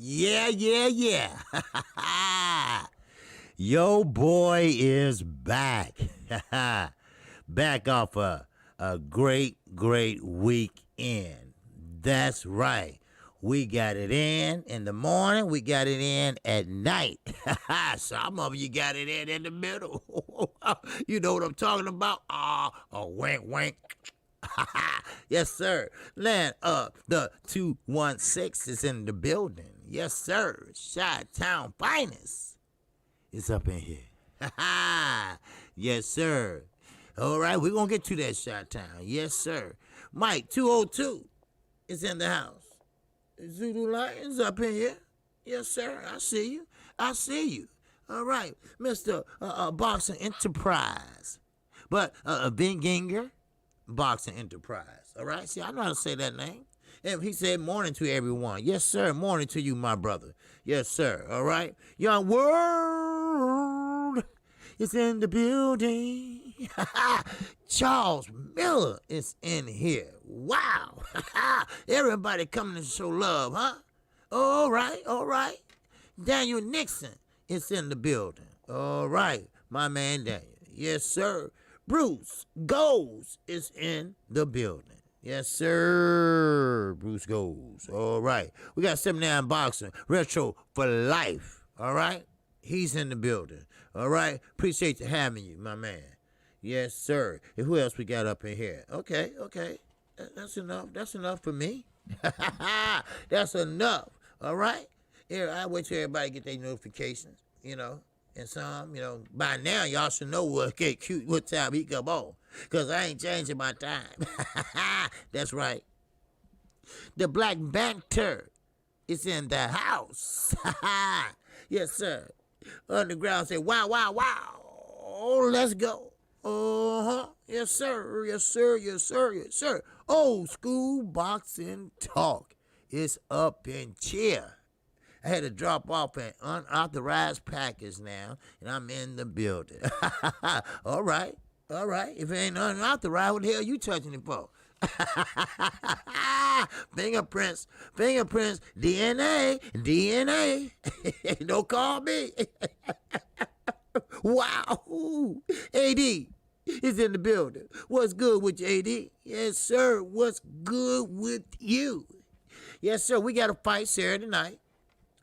Yeah, yeah, yeah. Yo boy is back. Back off a great weekend. That's right. We got it in the morning. We got it in at night. Some of you got it in the middle. You know what I'm talking about? A wink, wink. Yes, sir. Land the 216 is in the building. Yes, sir. Chi-Town finest is up in here. Yes, sir. All right, we're going to get to that Chi-Town. Yes, sir. Mike 202 is in the house. Zulu Lions up in here. Yes, sir. I see you. I see you. All right, Mr. Boxing Enterprise. But VIKINGER Boxing Enterprise. All right? See, I know how to say that name. And he said morning to everyone. Yes, sir. Morning to you, my brother. Yes, sir. All right? Young world is in the building. Charles Miller is in here. Wow. Everybody coming to show love, huh? All right. All right. Daniel Nixon is in the building. All right. My man Daniel. Yes, sir. Bruce Goes is in the building. Yes, sir. Bruce Goes. All right. We got 79 Boxing. Retro for life. All right. He's in the building. All right. Appreciate you having you, my man. Yes, sir. And who else we got up in here? Okay. That's enough. That's enough for me. That's enough. All right. Here, I wait till everybody get their notifications, And some, by now y'all should know what time he come on. Because I ain't changing my time. That's right. The Black Banter is in the house. Yes, sir. Underground say, wow, wow, wow. Oh, let's go. Uh-huh. Yes, sir. Yes, sir. Yes, sir. Yes, sir. Old school boxing talk is up in cheer. I had to drop off an unauthorized package now, and I'm in the building. All right. If it ain't unauthorized, what the hell you touching it for? Fingerprints, DNA. Don't call me. Wow. AD is in the building. What's good with you, AD? Yes, sir. What's good with you? Yes, sir. We got a fight Saturday night.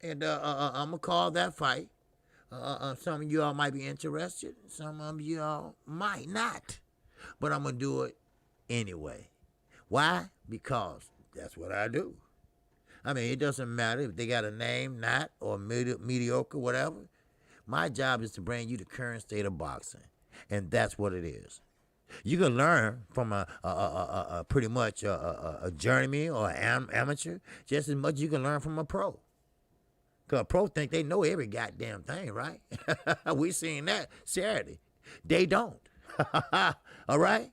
And I'm going to call that fight. Some of y'all might be interested. Some of y'all might not. But I'm going to do it anyway. Why? Because that's what I do. I mean, it doesn't matter if they got a name, not, or mediocre, whatever. My job is to bring you the current state of boxing. And that's what it is. You can learn from a pretty much a journeyman or an amateur just as much as you can learn from a pro. Because a pro think they know every goddamn thing, right? We seen that Saturday. They don't. All right?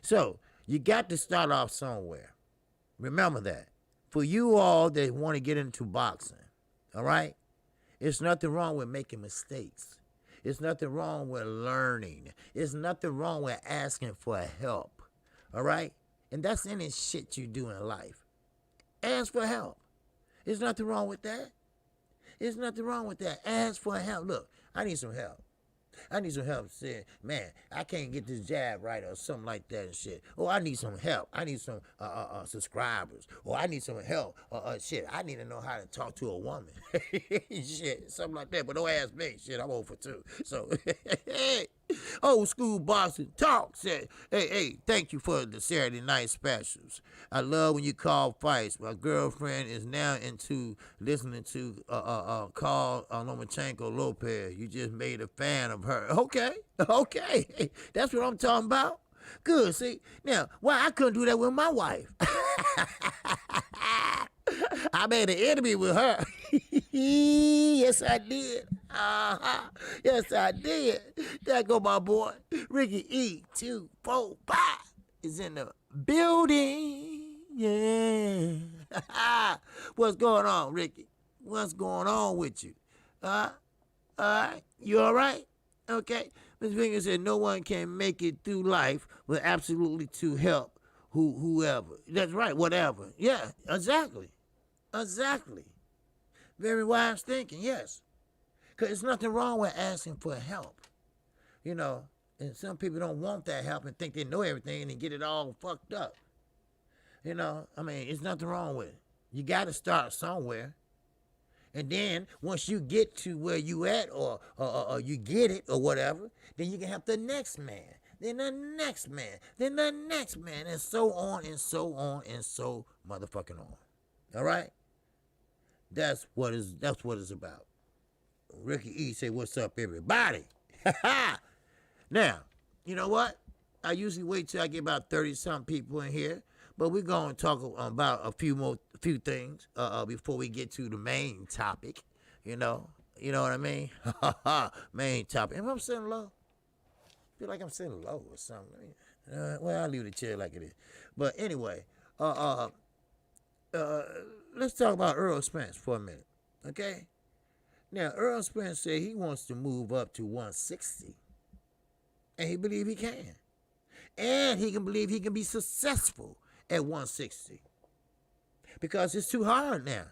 So, you got to start off somewhere. Remember that. For you all that want to get into boxing, all right? It's nothing wrong with making mistakes. It's nothing wrong with learning. It's nothing wrong with asking for help, all right? And that's any shit you do in life. Ask for help. There's nothing wrong with that. There's nothing wrong with that. Ask for help. Look, I need some help. I need some help. Say, man, I can't get this jab right or something like that and shit. Oh, I need some help. I need some subscribers. Or I need some help. Shit, I need to know how to talk to a woman. Shit, something like that. But don't ask me. Shit, I'm over too. So, old school boxing talk said, hey, thank you for the Saturday night specials. I love when you call fights. My girlfriend is now into listening to call Lomachenko Lopez. You just made a fan of her. Okay. That's what I'm talking about. Good. See, now, why I couldn't do that with my wife? I made an enemy with her. Yes, I did. Yes, I did. There go my boy. Ricky E245 is in the building. Yeah. What's going on, Ricky? What's going on with you? All right? You all right? Okay. Ms. Finger said no one can make it through life with absolutely to help whoever. That's right, whatever. Yeah, exactly. Very wise thinking, yes. Because there's nothing wrong with asking for help. You know, and some people don't want that help and think they know everything and get it all fucked up. You know, I mean, there's nothing wrong with it. You got to start somewhere. And then once you get to where you at or you get it or whatever, then you can help the next man. Then the next man. Then the next man. And so on and so on and so motherfucking on. All right? That's what it's about. Ricky E say, what's up, everybody? Now, you know what? I usually wait till I get about 30-something people in here. But we're going to talk about a few things before we get to the main topic. You know what I mean? Main topic. Am I sitting low? I feel like I'm sitting low or something. Well, I'll leave the chair like it is. But anyway, let's talk about Earl Spence for a minute, okay? Now, Earl Spence said he wants to move up to 160, and he believes he can. And he can believe he can be successful at 160 because it's too hard now.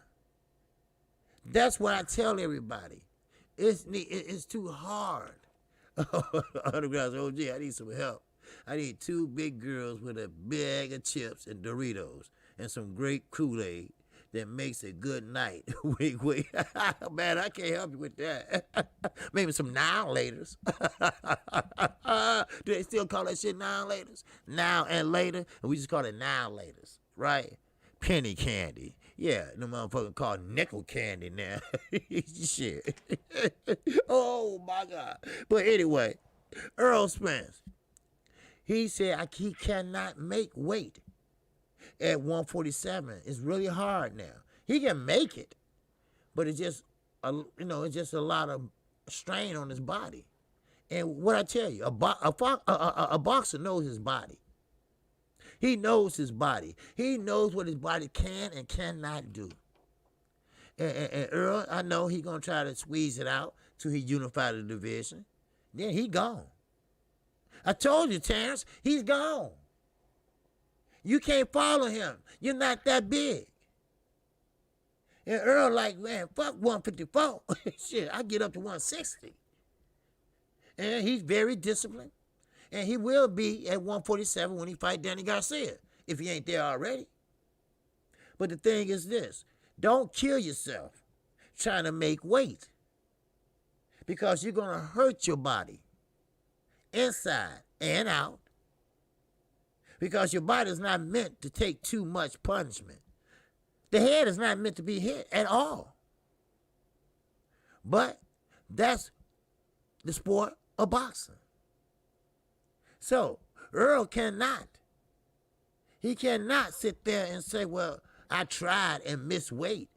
That's what I tell everybody. It's too hard. Other guys, oh gee, I need some help. I need 2 big girls with a bag of chips and Doritos and some great Kool-Aid that makes a good night. Wait. Man, I can't help you with that. Maybe some now-laters. Do they still call that shit now-laters? Now and later? And we just call it now-laters, right? Penny candy. Yeah, the motherfucker called nickel candy now. Shit. Oh, my God. But anyway, Earl Spence, he said he cannot make weight at 147. It's really hard now. He can make it, but it's just a lot of strain on his body. And what I tell you, a boxer knows his body. He knows his body. He knows what his body can and cannot do. And Earl, I know he's gonna try to squeeze it out till he unify the division. Then he gone. I told you, Terrence, he's gone. You can't follow him. You're not that big. And Earl like, man, fuck 154. Shit, I get up to 160. And he's very disciplined. And he will be at 147 when he fight Danny Garcia, if he ain't there already. But the thing is this, don't kill yourself trying to make weight, because you're going to hurt your body inside and out, because your body is not meant to take too much punishment. The head is not meant to be hit at all. But that's the sport of boxing. So Earl cannot. He cannot sit there and say, well, I tried and missed weight.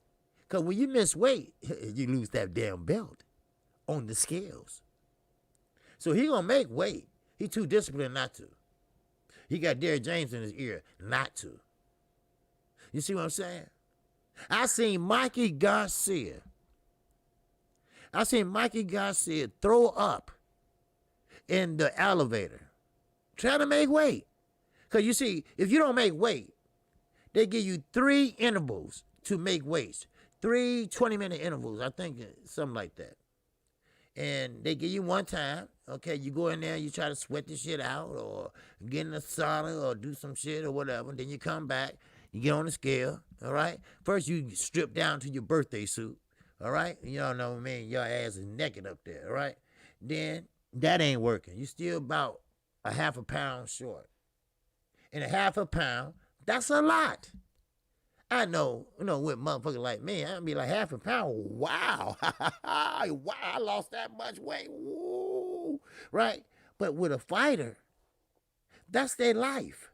Because when you miss weight, you lose that damn belt on the scales. So he going to make weight. He too disciplined not to. He got Derrick James in his ear not to. You see what I'm saying? I seen Mikey Garcia throw up in the elevator trying to make weight. Because you see, if you don't make weight, they give you 3 intervals to make weights. 3 20-minute intervals, I think, something like that. And they give you one time. Okay, you go in there, you try to sweat the shit out or get in a sauna or do some shit or whatever. Then you come back, you get on the scale, all right? First, you strip down to your birthday suit, all right? You all know what I mean? Your ass is naked up there, all right? Then that ain't working. You still about a half a pound short. And a half a pound, that's a lot. I know, with motherfuckers like me, I'd be like, half a pound, wow. Wow, I lost that much weight, woo, right? But with a fighter, that's their life.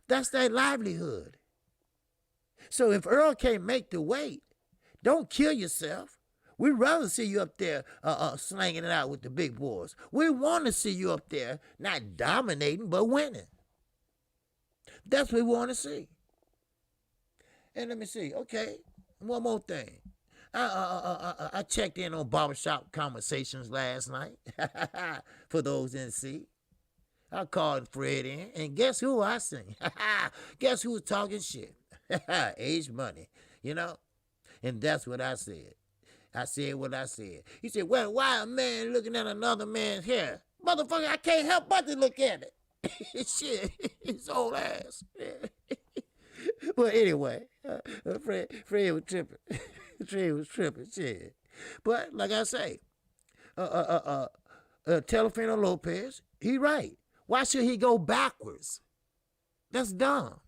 That's their livelihood. So if Earl can't make the weight, don't kill yourself. We'd rather see you up there slanging it out with the big boys. We want to see you up there not dominating, but winning. That's what we want to see. And let me see. Okay, one more thing. I checked in on Barbershop Conversations last night. For those in the seat. I called Fred in, and guess who I seen? Guess who was talking shit? Age Money, And that's what I said. I said what I said. He said, well, why a man looking at another man's hair? Motherfucker, I can't help but to look at it. Shit, his old ass. But anyway, Fred was tripping. Fred was tripping, shit. But like I say, Telefino Lopez, he right. Why should he go backwards? That's dumb.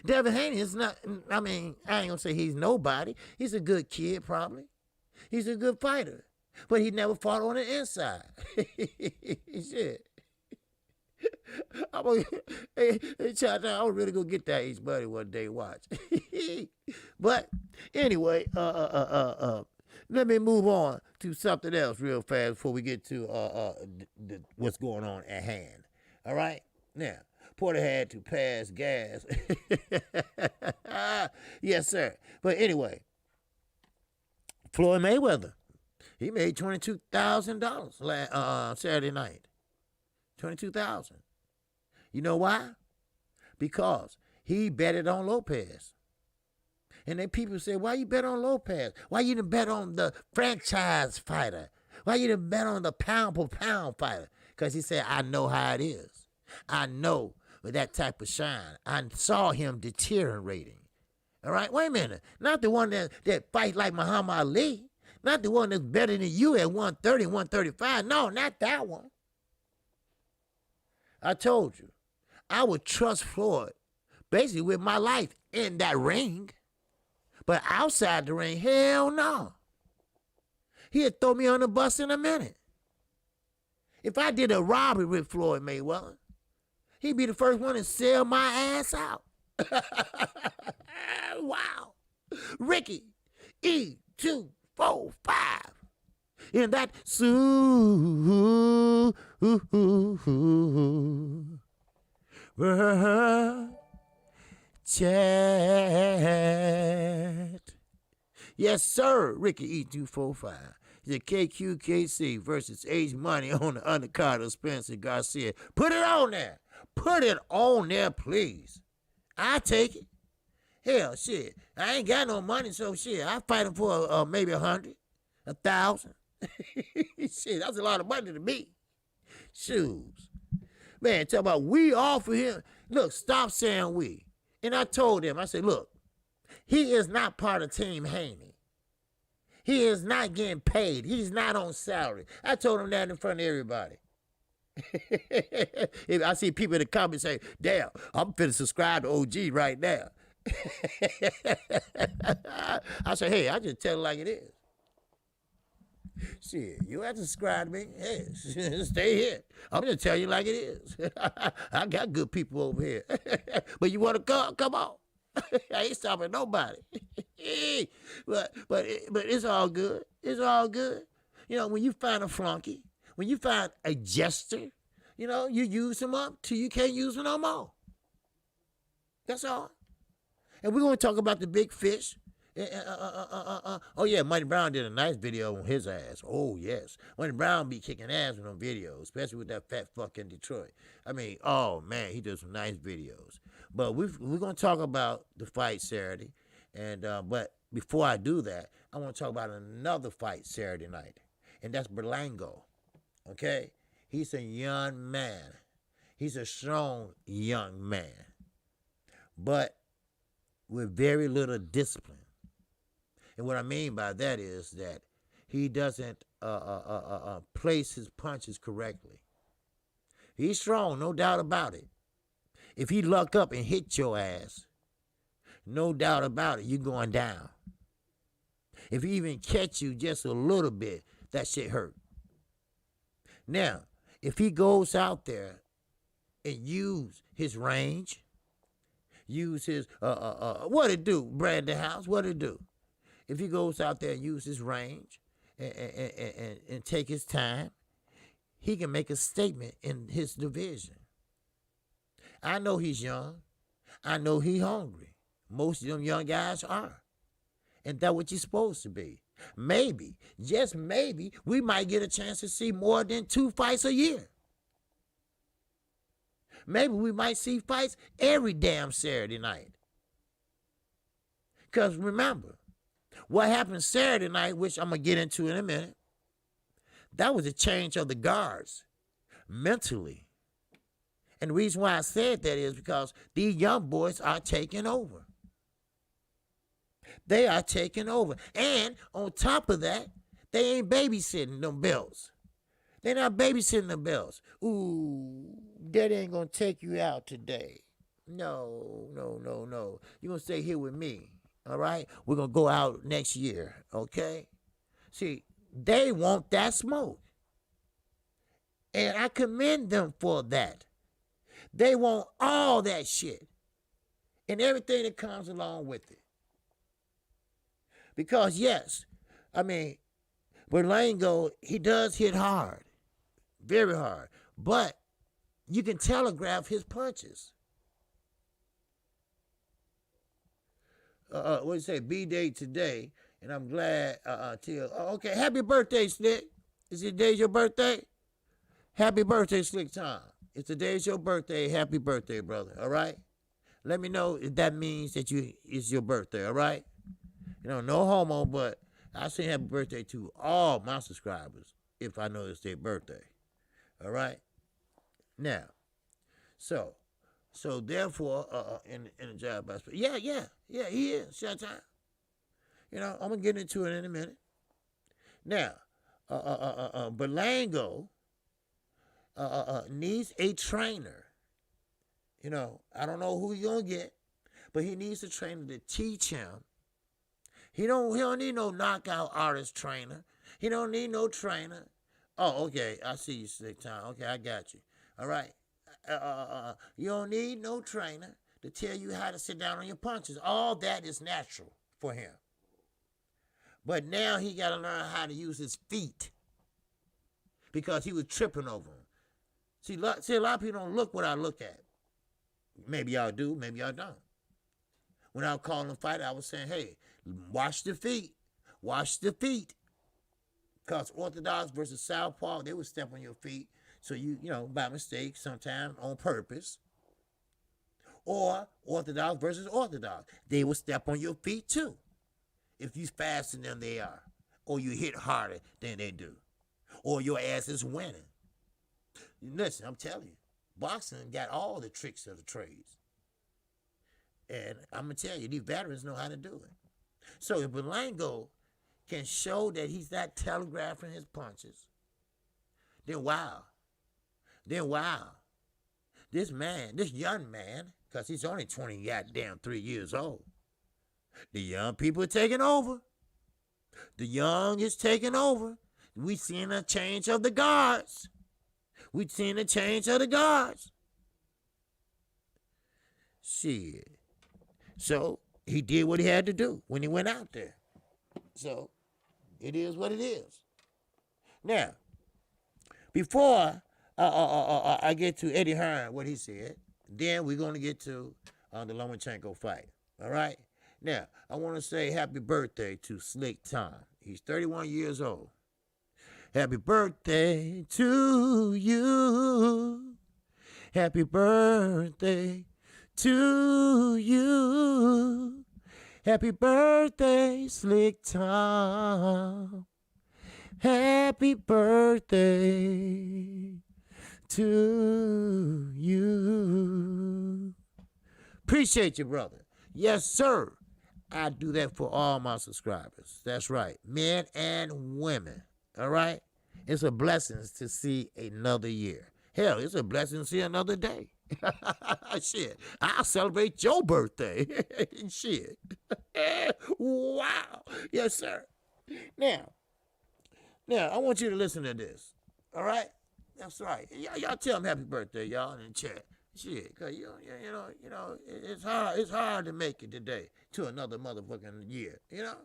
Devin Haney is not, I mean, I ain't gonna say he's nobody. He's a good kid, probably. He's a good fighter. But he never fought on the inside. Shit. I'm gonna, hey, I was really gonna get that H Buddy one day, watch. But anyway, let me move on to something else real fast before we get to what's going on at hand. All right? Now, Porter had to pass gas. Yes, sir. But anyway, Floyd Mayweather, he made $22,000 Saturday night. $22,000. You know why? Because he betted on Lopez. And then people say, why you bet on Lopez? Why you didn't bet on the franchise fighter? Why you didn't bet on the pound-for-pound fighter? Because he said, I know how it is. I know with that type of shine. I saw him deteriorating. All right? Wait a minute. Not the one that fights like Muhammad Ali. Not the one that's better than you at 130, 135. No, not that one. I told you, I would trust Floyd basically with my life in that ring. But outside the ring, hell no. He'd throw me on the bus in a minute. If I did a robbery with Floyd Mayweather, he'd be the first one to sell my ass out. Wow. Ricky, E245. In that world. Chat. Yes, sir, Ricky E245. The KQKC versus H Money on the undercard of Spencer Garcia. Put it on there. Put it on there, please. I take it. Hell, shit. I ain't got no money, so shit. I fight him for maybe 100, 1,000. Shit, that's a lot of money to me. Shoes. Man, talk about we offer him. Look, stop saying we. And I told him, I said, look, he is not part of Team Haney. He is not getting paid. He's not on salary. I told him that in front of everybody. If I see people in the comments say, damn, I'm finna subscribe to OG right now. I said, hey, I just tell it like it is. Shit, you have to subscribe to me. Hey, stay here. I'm gonna tell you like it is. I got good people over here. But you want to come? Come on. I ain't stopping nobody. but it's all good. It's all good. You know, when you find a flunky, when you find a jester, you know, you use them up till you can't use them no more. That's all. And we're gonna talk about the big fish. Oh yeah, Money Brown did a nice video on his ass. Oh yes, Money Brown be kicking ass with them videos, especially with that fat fuck in Detroit. I mean, oh man, he does some nice videos. But we're gonna talk about the fight Saturday, and but before I do that, I want to talk about another fight Saturday night, and that's Berlango. Okay, he's a young man. He's a strong young man, but with very little discipline. And what I mean by that is that he doesn't place his punches correctly. He's strong, no doubt about it. If he luck up and hit your ass, no doubt about it, you're going down. If he even catch you just a little bit, that shit hurt. Now, if he goes out there and use his range, use his, what it do, Brandon House, what it do? If he goes out there and use his range and take his time, he can make a statement in his division. I know he's young. I know he's hungry. Most of them young guys are. And that's what you're supposed to be. Maybe, just maybe, we might get a chance to see more than 2 fights a year. Maybe we might see fights every damn Saturday night. Because remember, What happened Saturday night, which I'm going to get into in a minute, that was a change of the guards mentally. And the reason why I said that is because these young boys are taking over. They are taking over. And on top of that, they ain't babysitting them belts. They're not babysitting the belts. Ooh, daddy ain't going to take you out today. No. You're going to stay here with me, all right? We're going to go out next year, okay? See, they want that smoke. And I commend them for that. They want all that shit and everything that comes along with it. Because, yes, I mean, Berlango, he does hit hard, very hard. But you can telegraph his punches. What do you say? B-Day today, and I'm glad okay, happy birthday, Slick. Is it today's your birthday? Happy birthday, Slick Tom. If today's your birthday, happy birthday, brother, all right? Let me know if that means that it's your birthday, all right? You know, no homo, but I say happy birthday to all my subscribers if I know it's their birthday, all right? Now, so therefore, in the job aspect, yeah, he is, shut time. You know, I'm going to get into it in a minute. Now, Berlango needs a trainer. You know, I don't know who he's going to get, but he needs a trainer to teach him. He don't need no knockout artist trainer. He don't need no trainer. Oh, okay, I see you, Slick Time. Okay, I got you. All right. You don't need no trainer to tell you how to sit down on your punches. All that is natural for him. But now he got to learn how to use his feet because he was tripping over them. See, a lot of people don't look what I look at. Maybe y'all do, maybe y'all don't. When I was calling the fight, I was saying, hey, watch the feet. Watch the feet. Because orthodox versus southpaw, they would step on your feet. So you know, by mistake, sometimes on purpose. Or orthodox versus orthodox. They will step on your feet too. If you faster than they are. Or you hit harder than they do. Or your ass is winning. Listen, I'm telling you. Boxing got all the tricks of the trades. And I'm going to tell you, these veterans know how to do it. So if Berlango can show that he's not telegraphing his punches, then wow. This young man, because he's only 23 years old, the young people are taking over. The young is taking over. We seeing a change of the guards. Shit. So he did what he had to do when he went out there. So it is what it is. Now, before I get to Eddie Hearn, what he said, then we're going to get to the Lomachenko fight. All right? Now, I want to say happy birthday to Slick Tom. He's 31 years old. Happy birthday to you. Happy birthday to you. Happy birthday, Slick Tom. Happy birthday to you. Appreciate you, brother. Yes, sir. I do that for all my subscribers. That's right. Men and women. All right? It's a blessing to see another year. Hell, it's a blessing to see another day. Shit. I'll celebrate your birthday. Shit. Wow. Yes, sir. Now, I want you to listen to this. All right? That's right. Y'all tell him happy birthday, y'all, in the chat. Shit, because, you know, it's hard to make it today to another motherfucking year, you know?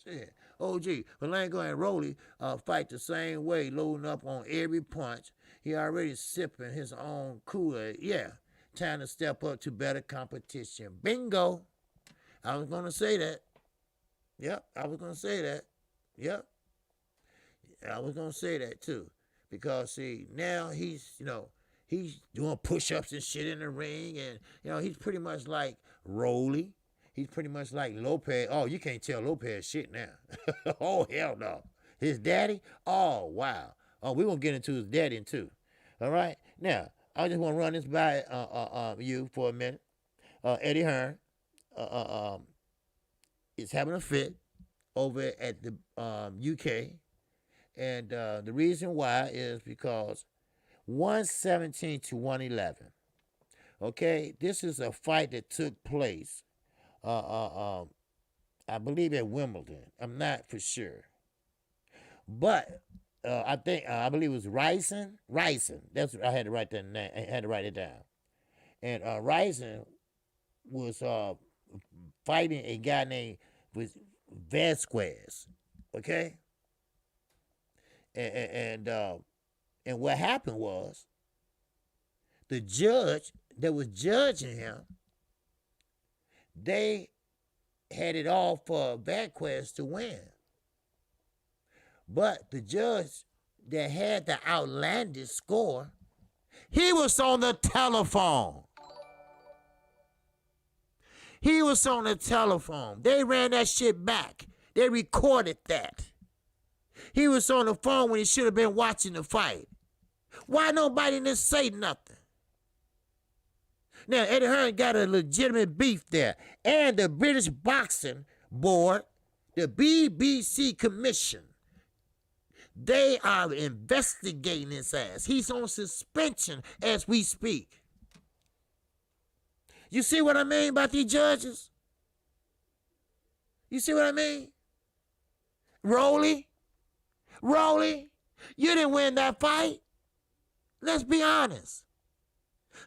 Shit. OG, Berlango and Rolly fight the same way, loading up on every punch. He already sipping his own Kool-Aid. Yeah, time to step up to better competition. Bingo. I was going to say that. Yep, I was going to say that. Yep. I was going to say that, too. Because, see, now he's doing push-ups and shit in the ring. And, he's pretty much like Rolly. He's pretty much like Lopez. Oh, you can't tell Lopez shit now. Oh, hell no. His daddy? Oh, wow. Oh, we're going to get into his daddy too. All right? Now, I just want to run this by you for a minute. Eddie Hearn is having a fit over at the UK. And the reason why is because 117 to 111. Okay? This is a fight that took place, I believe at Wimbledon. I'm not for sure. But I believe it was Ryson. That's what I had to write that name. I had to write it down. And Ryson was fighting a guy named Vasquez. Okay. And what happened was the judge that was judging him, they had it all for Vasquez to win. But the judge that had the outlandish score, he was on the telephone. He was on the telephone. They ran that shit back. They recorded that. He was on the phone when he should have been watching the fight. Why nobody didn't say nothing? Now, Eddie Hearn got a legitimate beef there. And the British Boxing Board, the BBC Commission, they are investigating his ass. He's on suspension as we speak. You see what I mean about these judges? You see what I mean? Rolly, you didn't win that fight. Let's be honest.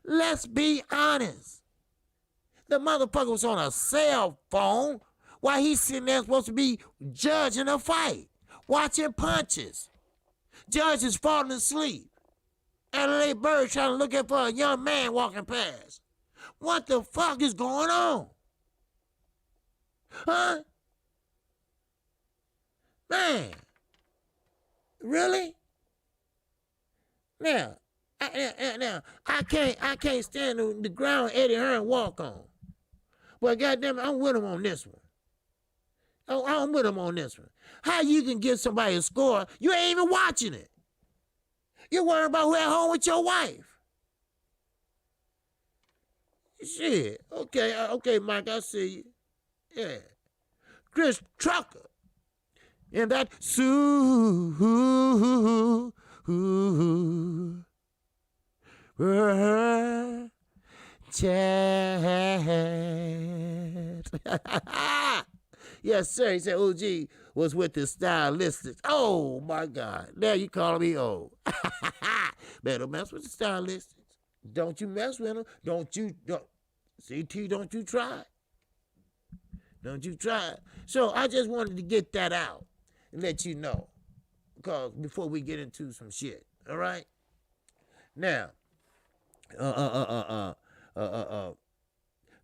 Let's be honest. The motherfucker was on a cell phone while he's sitting there supposed to be judging a fight, watching punches. Judge is falling asleep. And a bird trying to look at for a young man walking past. What the fuck is going on? Huh? Man. Really? Now, I can't stand the ground Eddie Hearn walk on. But goddamn it, I'm with him on this one. I'm with him on this one. How you can give somebody a score, you ain't even watching it. You're worried about who at home with your wife. Shit. Okay, Mike, I see you. Yeah. Chris Trucker. And that Yes, sir. He said OG was with the stylistics. Oh, my God. Now you calling me old. Better mess with the stylistics. Don't you mess with them. CT, don't you try. Don't you try. So I just wanted to get that out and let you know. Because before we get into some shit. All right? Now,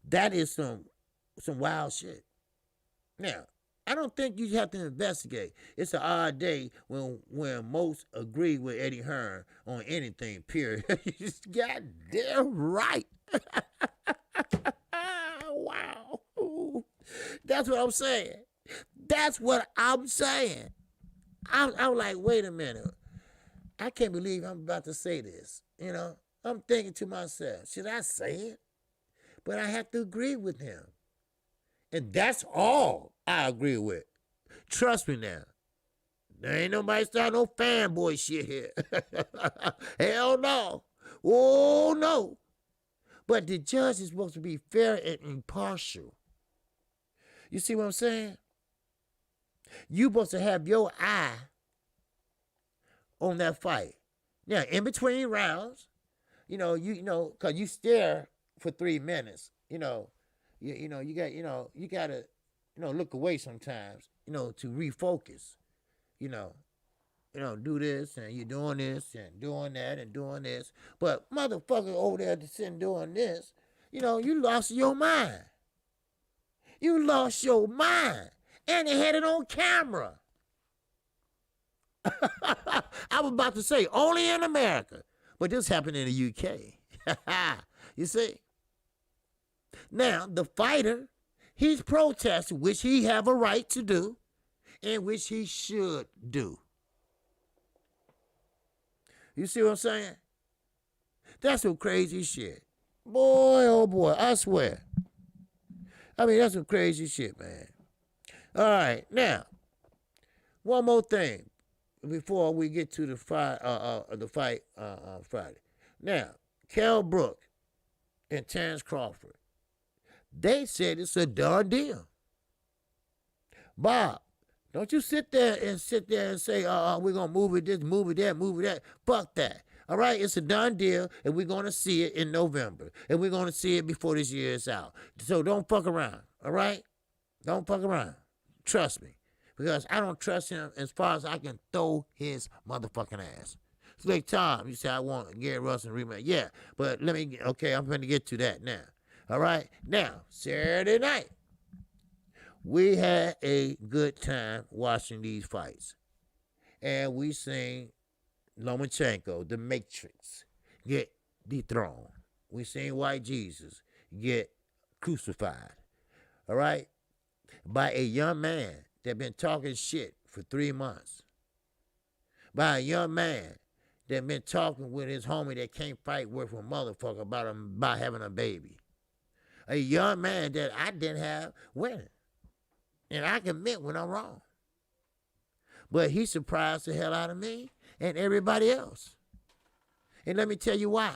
that is some wild shit. Now, I don't think you have to investigate. It's an odd day when most agree with Eddie Hearn on anything, period. You just goddamn right. Wow. That's what I'm saying. That's what I'm saying. I'm like, wait a minute. I can't believe I'm about to say this. You know, I'm thinking to myself, should I say it? But I have to agree with him. And that's all I agree with. Trust me now. There ain't nobody starting no fanboy shit here. Hell no. Oh, no. But the judge is supposed to be fair and impartial. You see what I'm saying? You're supposed to have your eye on that fight. Now, in between rounds, you know, because you stare for 3 minutes, you gotta, look away sometimes, to refocus, do this and you're doing this and doing that and doing this. But motherfucker over there sitting doing this, you lost your mind. You lost your mind. And they had it on camera. I was about to say, only in America. But this happened in the UK. You see? Now, the fighter, He's protesting, which he have a right to do, and which he should do. You see what I'm saying? That's some crazy shit. Boy, oh boy, I swear. I mean, that's some crazy shit, man. All right, now, one more thing before we get to the fight Friday. Now, Kell Brook and Terrence Crawford, they said it's a done deal. Bob, don't you sit there and say, we're going to move it this, move it that. Fuck that. All right, it's a done deal, and we're going to see it in November. And we're going to see it before this year is out. So don't fuck around, all right? Don't fuck around. Trust me. Because I don't trust him as far as I can throw his motherfucking ass. It's like Tom, you say, I want Gary Russell rematch. Yeah, but I'm going to get to that now. All right? Now, Saturday night, we had a good time watching these fights. And we seen Lomachenko, the Matrix, get dethroned. We seen White Jesus get crucified. All right? By a young man that been talking shit for 3 months. By a young man that been talking with his homie that can't fight worth a motherfucker about having a baby. A young man that I didn't have winning. And I can admit when I'm wrong. But he surprised the hell out of me and everybody else. And let me tell you why.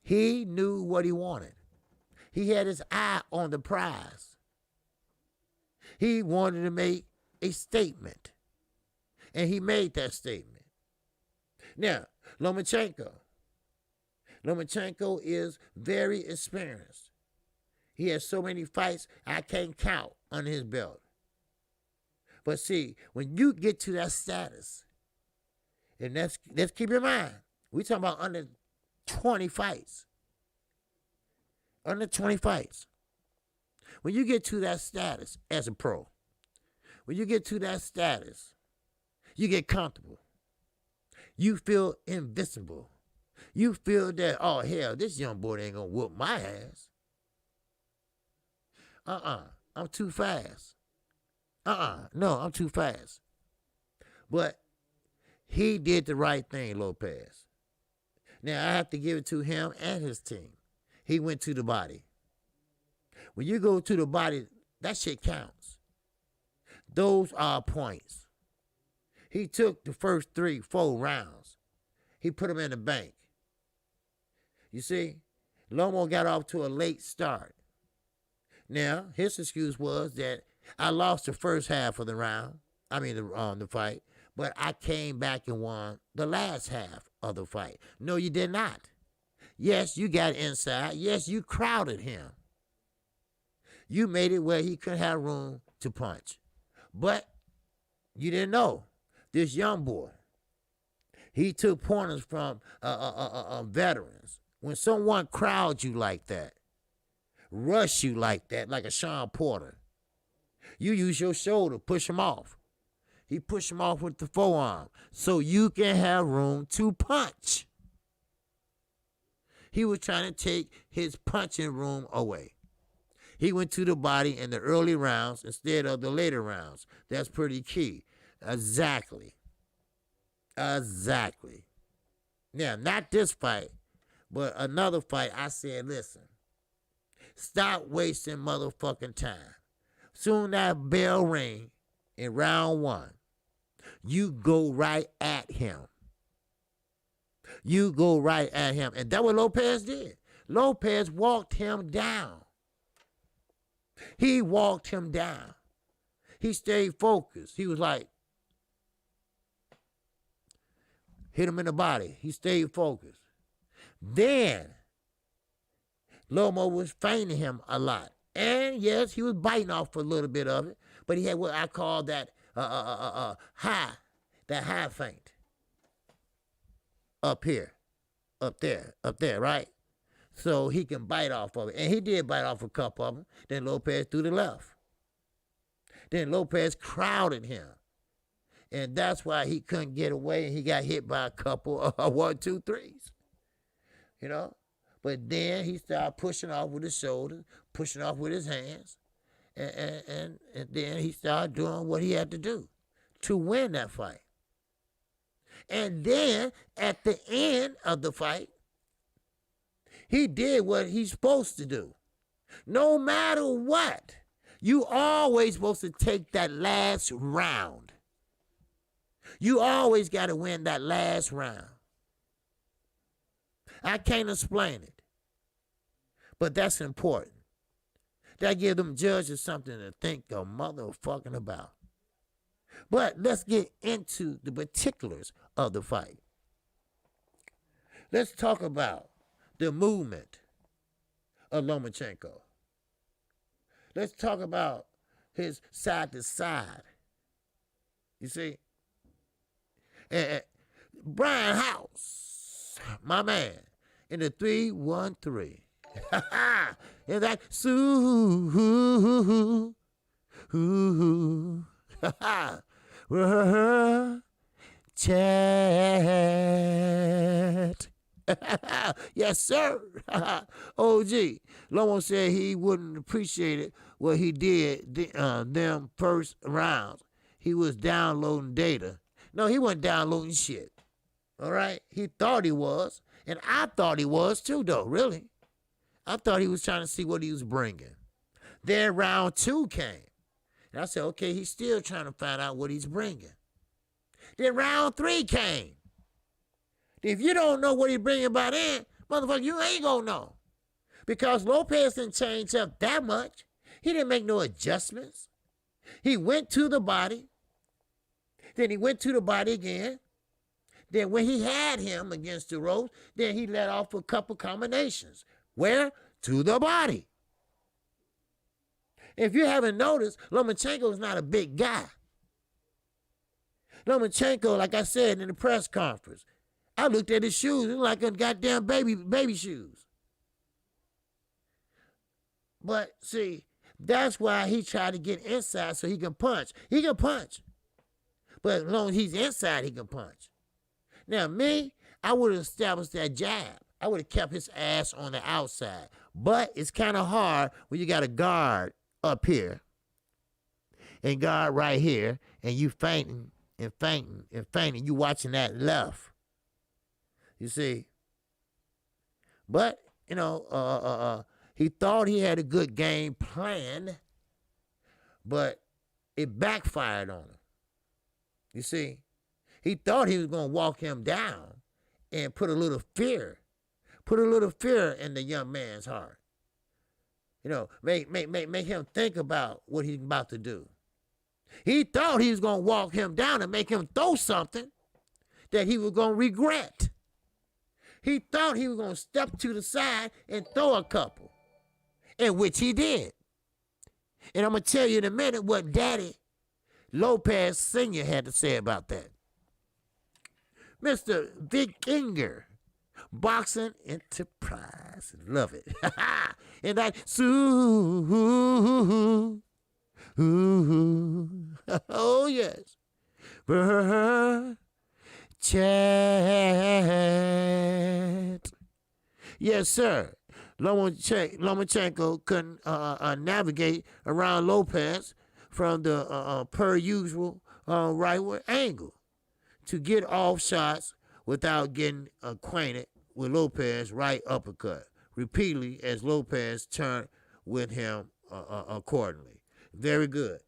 He knew what he wanted. He had his eye on the prize. He wanted to make a statement. And he made that statement. Now, Lomachenko is very experienced. He has so many fights I can't count on his belt. But see, when you get to that status, and let's keep in mind, we talking about under 20 fights. Under 20 fights. When you get to that status as a pro, when you get to that status, you get comfortable. You feel invincible. You feel that, oh, hell, this young boy ain't going to whoop my ass. I'm too fast. No, I'm too fast. But he did the right thing, Lopez. Now, I have to give it to him and his team. He went to the body. When you go to the body, that shit counts. Those are points. He took the first 3-4 rounds. He put them in the bank. You see, Lomo got off to a late start. Now, his excuse was that I lost the first half of the round. The fight. But I came back and won the last half of the fight. No, you did not. Yes, you got inside. Yes, you crowded him. You made it where he couldn't have room to punch. But you didn't know. This young boy, he took pointers from veterans. When someone crowds you like that, rush you like that, like a Sean Porter, you use your shoulder, push him off. He pushed him off with the forearm so you can have room to punch. He was trying to take his punching room away. He went to the body in the early rounds instead of the later rounds. That's pretty key. Exactly. Now, not this fight, but another fight, I said, listen, stop wasting motherfucking time. Soon that bell ring in round 1, you go right at him. And that's what Lopez did. Lopez walked him down. He walked him down. He stayed focused. He was like, hit him in the body. He stayed focused. Then, Lomo was feinting him a lot. And yes, he was biting off a little bit of it. But he had what I call that high feint. Up here. Up there, right? So he can bite off of it. And he did bite off a couple of them. Then Lopez threw the left. Then Lopez crowded him. And that's why he couldn't get away, and he got hit by a couple of 1, 2, 3s. You know? But then he started pushing off with his shoulders, pushing off with his hands, and then he started doing what he had to do to win that fight. And then at the end of the fight, he did what he's supposed to do. No matter what, you always supposed to take that last round. You always got to win that last round. I can't explain it, but that's important. That gives them judges something to think a motherfucking about. But let's get into the particulars of the fight. Let's talk about the movement of Lomachenko. Let's talk about his side to side. You see? And Brian House, my man, in the 3-1-3. And that chat. Yes, sir. OG. Lomo said he wouldn't appreciate it what he did them first rounds. He was downloading data. No, he wasn't downloading shit. All right? He thought he was. And I thought he was too, though, really. I thought he was trying to see what he was bringing. Then round 2 came. And I said, okay, he's still trying to find out what he's bringing. Then round 3 came. If you don't know what he's bringing by then, motherfucker, you ain't gonna know. Because Lopez didn't change up that much. He didn't make no adjustments. He went to the body. Then he went to the body again. Then when he had him against the ropes, then he let off a couple combinations. Where? To the body. If you haven't noticed, Lomachenko is not a big guy. Lomachenko, like I said in the press conference, I looked at his shoes, it was like a goddamn baby shoes. But see, that's why he tried to get inside so he can punch. He can punch. But as long as he's inside, he can punch. Now, me, I would have established that jab. I would have kept his ass on the outside. But it's kind of hard when you got a guard up here and guard right here, and you fainting and fainting and fainting. You watching that left. You see? But, you know, he thought he had a good game plan, but it backfired on him. You see? He thought he was going to walk him down and put a little fear in the young man's heart. You know, make him think about what he's about to do. He thought he was going to walk him down and make him throw something that he was going to regret. He thought he was going to step to the side and throw a couple, in which he did. And I'm going to tell you in a minute what Daddy Lopez Sr. had to say about that. Mr. VIKINGER, Boxing Enterprise. Love it. And that, oh, yes. Chat. Yes, sir. Lomachenko couldn't navigate around Lopez from the per usual rightward angle to get off shots without getting acquainted with Lopez's right uppercut repeatedly as Lopez turned with him accordingly. Very good.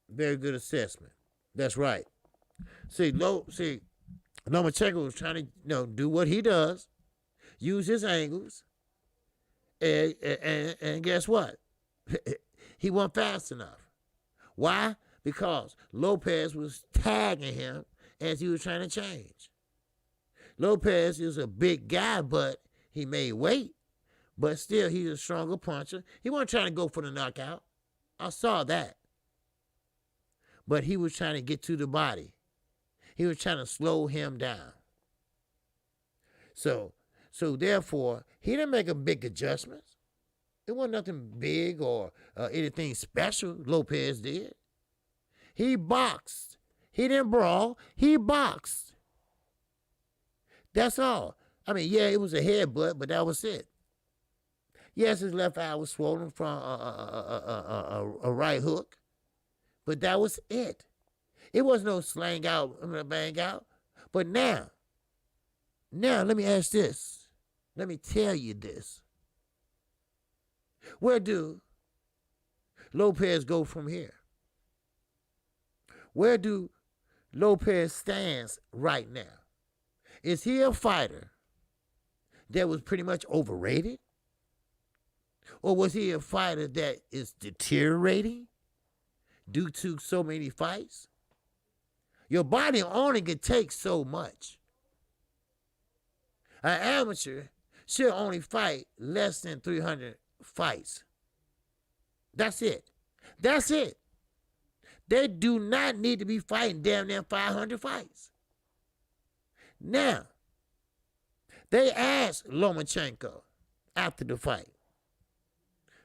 Very good assessment. That's right. See, Lomachenko was trying to, do what he does, use his angles, and guess what? He wasn't fast enough. Why? Because Lopez was tagging him as he was trying to change. Lopez is a big guy, but he made weight. But still, he's a stronger puncher. He wasn't trying to go for the knockout. I saw that. But he was trying to get to the body. He was trying to slow him down. So therefore, he didn't make a big adjustments. It wasn't nothing big or anything special Lopez did. He boxed. He didn't brawl. He boxed. That's all. I mean, yeah, it was a headbutt, but that was it. Yes, his left eye was swollen from a right hook, but that was it. It was no slang out, bang out. But now, let me ask this. Let me tell you this. Where do Lopez go from here? Where do Lopez stands right now? Is he a fighter that was pretty much overrated? Or was he a fighter that is deteriorating due to so many fights? Your body only can take so much. An amateur should only fight less than 300 fights. That's it. That's it. They do not need to be fighting damn near 500 fights. Now, they asked Lomachenko after the fight,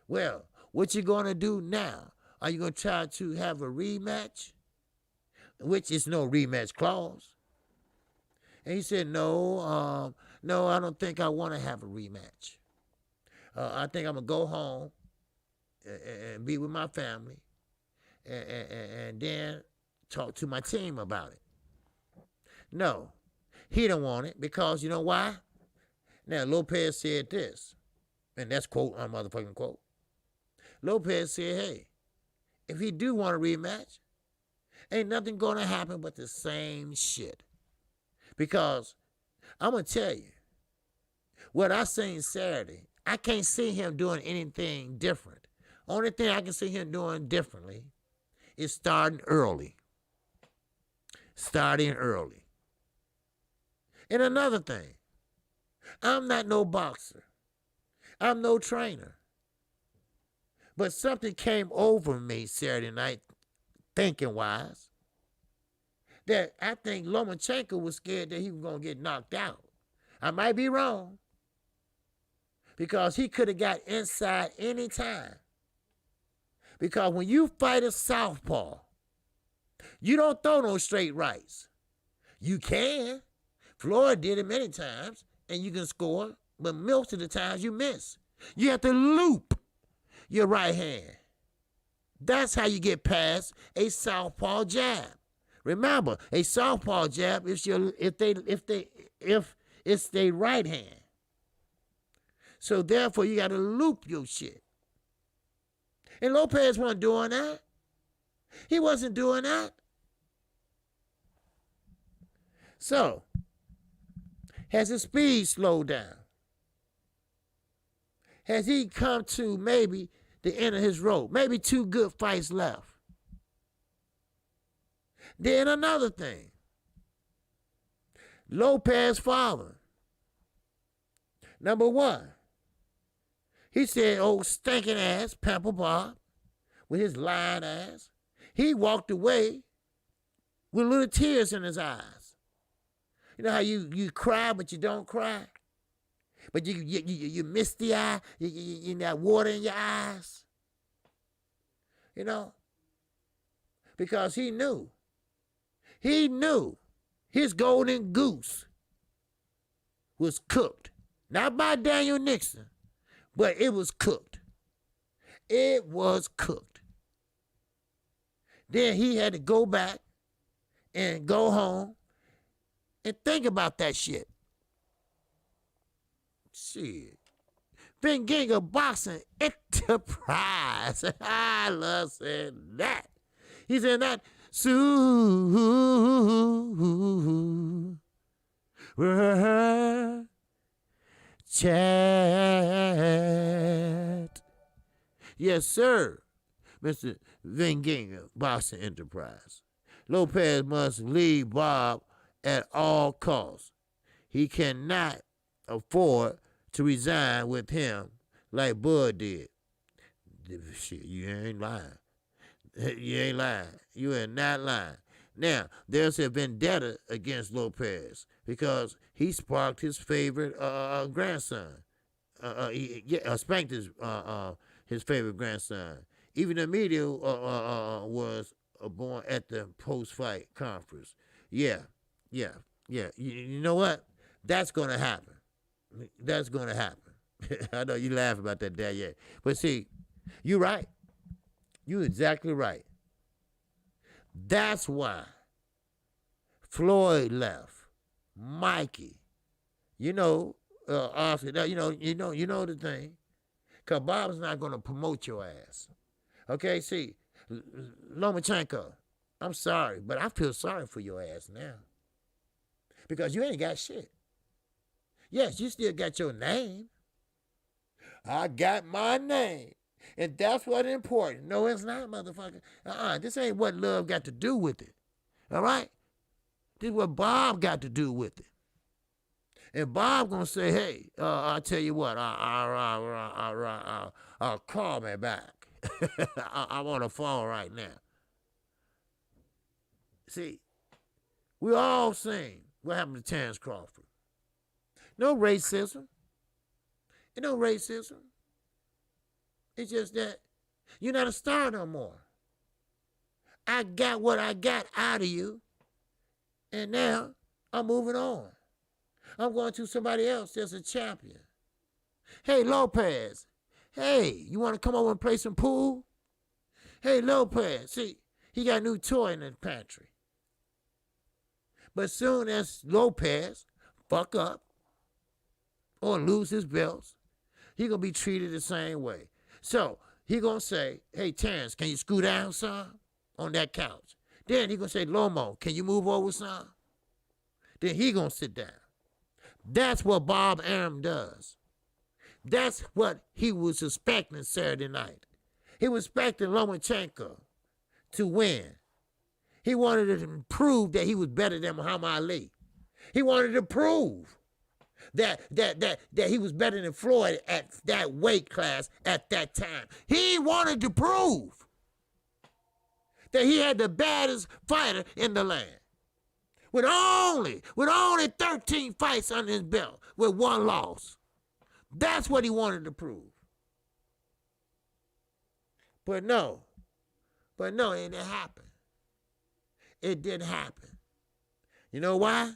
well, what you going to do now? Are you going to try to have a rematch? Which is no rematch clause. And he said, no, I don't think I want to have a rematch. I think I'm going to go home and be with my family and then talk to my team about it. No, he don't want it because you know why? Now, Lopez said this, and that's quote, on motherfucking quote. Lopez said, hey, if he do want a rematch, ain't nothing going to happen but the same shit. Because I'm going to tell you, what I seen Saturday, I can't see him doing anything different. Only thing I can see him doing differently is starting early. Starting early. And another thing, I'm not no boxer. I'm no trainer. But something came over me Saturday night, thinking-wise, that I think Lomachenko was scared that he was going to get knocked out. I might be wrong, because he could have got inside any time. Because when you fight a southpaw, you don't throw no straight rights. You can. Floyd did it many times, and you can score, but most of the times you miss. You have to loop your right hand. That's how you get past a southpaw jab. Remember, a southpaw jab is if it's their right hand. So therefore, you got to loop your shit. And Lopez wasn't doing that. He wasn't doing that. So, has his speed slowed down? Has he come to maybe the end of his rope? Maybe 2 good fights left. Then another thing. Lopez's father. Number 1. He said, old stinking ass, Pamper Bob, with his lying ass, he walked away with little tears in his eyes. You know how you cry, but you don't cry? But you miss the eye, you got water in your eyes. You know? Because he knew his golden goose was cooked. Not by Daniel Nixon, but it was cooked. It was cooked. Then he had to go back and go home and think about that shit. Shit. VIKINGER Boxing Enterprise. I love saying that. He said that. Chat. Yes, sir, Mr. VIKINGER Boxing Enterprise. Lopez must leave Bob at all costs. He cannot afford to resign with him like Bud did. Shit, you ain't lying. You ain't lying. You are not lying. Now, there's a vendetta against Lopez because he sparked his favorite grandson. He spanked his favorite grandson. Even the media was born at the post-fight conference. Yeah. You know what? That's going to happen. That's going to happen. I know you laugh about that, Dad, yeah. But see, you're right. You're exactly right. That's why Floyd left. Mikey, Oscar, you know the thing. Cause Bob's not gonna promote your ass. Okay, see, Lomachenko, I'm sorry, but I feel sorry for your ass now. Because you ain't got shit. Yes, you still got your name. I got my name. And that's what's important. No, it's not, motherfucker. This ain't what love got to do with it. All right? This is what Bob got to do with it. And Bob gonna say, hey, I'll tell you what, I'll call me back. I'm on the phone right now. See, we all seen what happened to Terrence Crawford. No racism. No racism. It's just that you're not a star no more. I got what I got out of you. And now I'm moving on. I'm going to somebody else that's a champion. Hey, Lopez. Hey, you want to come over and play some pool? Hey, Lopez. See, he got a new toy in the pantry. But soon as Lopez fuck up or lose his belts, he going to be treated the same way. So he going to say, hey, Terrence, can you scoot down, son, on that couch? Then he going to say, Lomo, can you move over, son? Then he going to sit down. That's what Bob Arum does. That's what he was expecting Saturday night. He was expecting Lomachenko to win. He wanted to prove that he was better than Muhammad Ali. He wanted to prove that he was better than Floyd at that weight class at that time. He wanted to prove that he had the baddest fighter in the land. With only 13 fights under his belt, with one loss. That's what he wanted to prove. But no, it didn't happen. It didn't happen. You know why?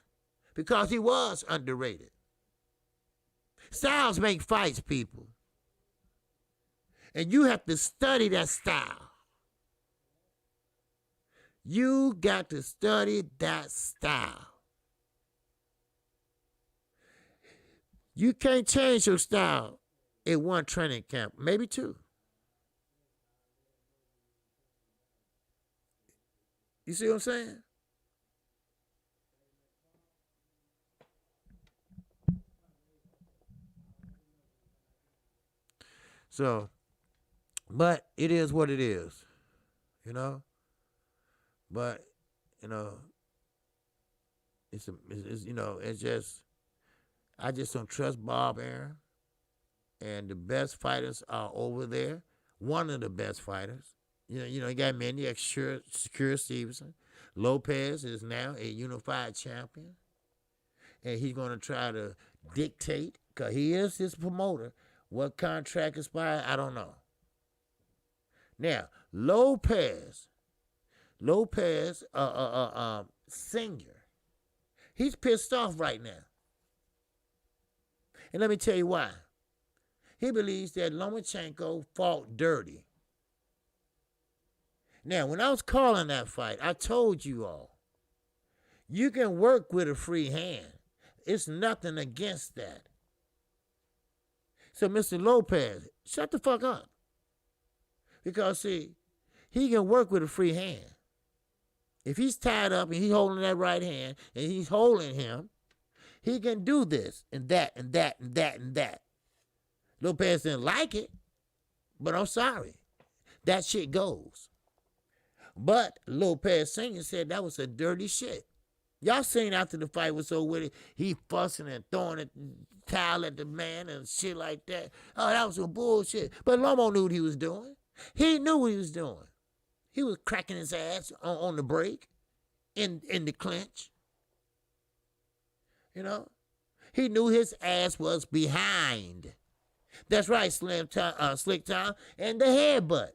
Because he was underrated. Styles make fights, people. And you have to study that style. You got to study that style. You can't change your style in one training camp, maybe two. You see what I'm saying? So, but it is what it is, you know? But, it's just, I just don't trust Bob Arum. And the best fighters are over there. One of the best fighters. You got many, like Shakur Stevenson. Lopez is now a unified champion. And he's going to try to dictate, because he is his promoter, what contract expired, I don't know. Now, Lopez, Senior, he's pissed off right now. And let me tell you why. He believes that Lomachenko fought dirty. Now, when I was calling that fight, I told you all, you can work with a free hand. It's nothing against that. So, Mr. Lopez, shut the fuck up. Because, see, he can work with a free hand. If he's tied up and he's holding that right hand and he's holding him, he can do this and that and that and that and that. Lopez didn't like it, but I'm sorry. That shit goes. But Lopez Senior said that was a dirty shit. Y'all seen after the fight was over with it, he fussing and throwing a towel at the man and shit like that. Oh, that was some bullshit. But Lomo knew what he was doing. He knew what he was doing. He was cracking his ass on the break, in the clinch. He knew his ass was behind. That's right, Slick Tom. And the headbutt.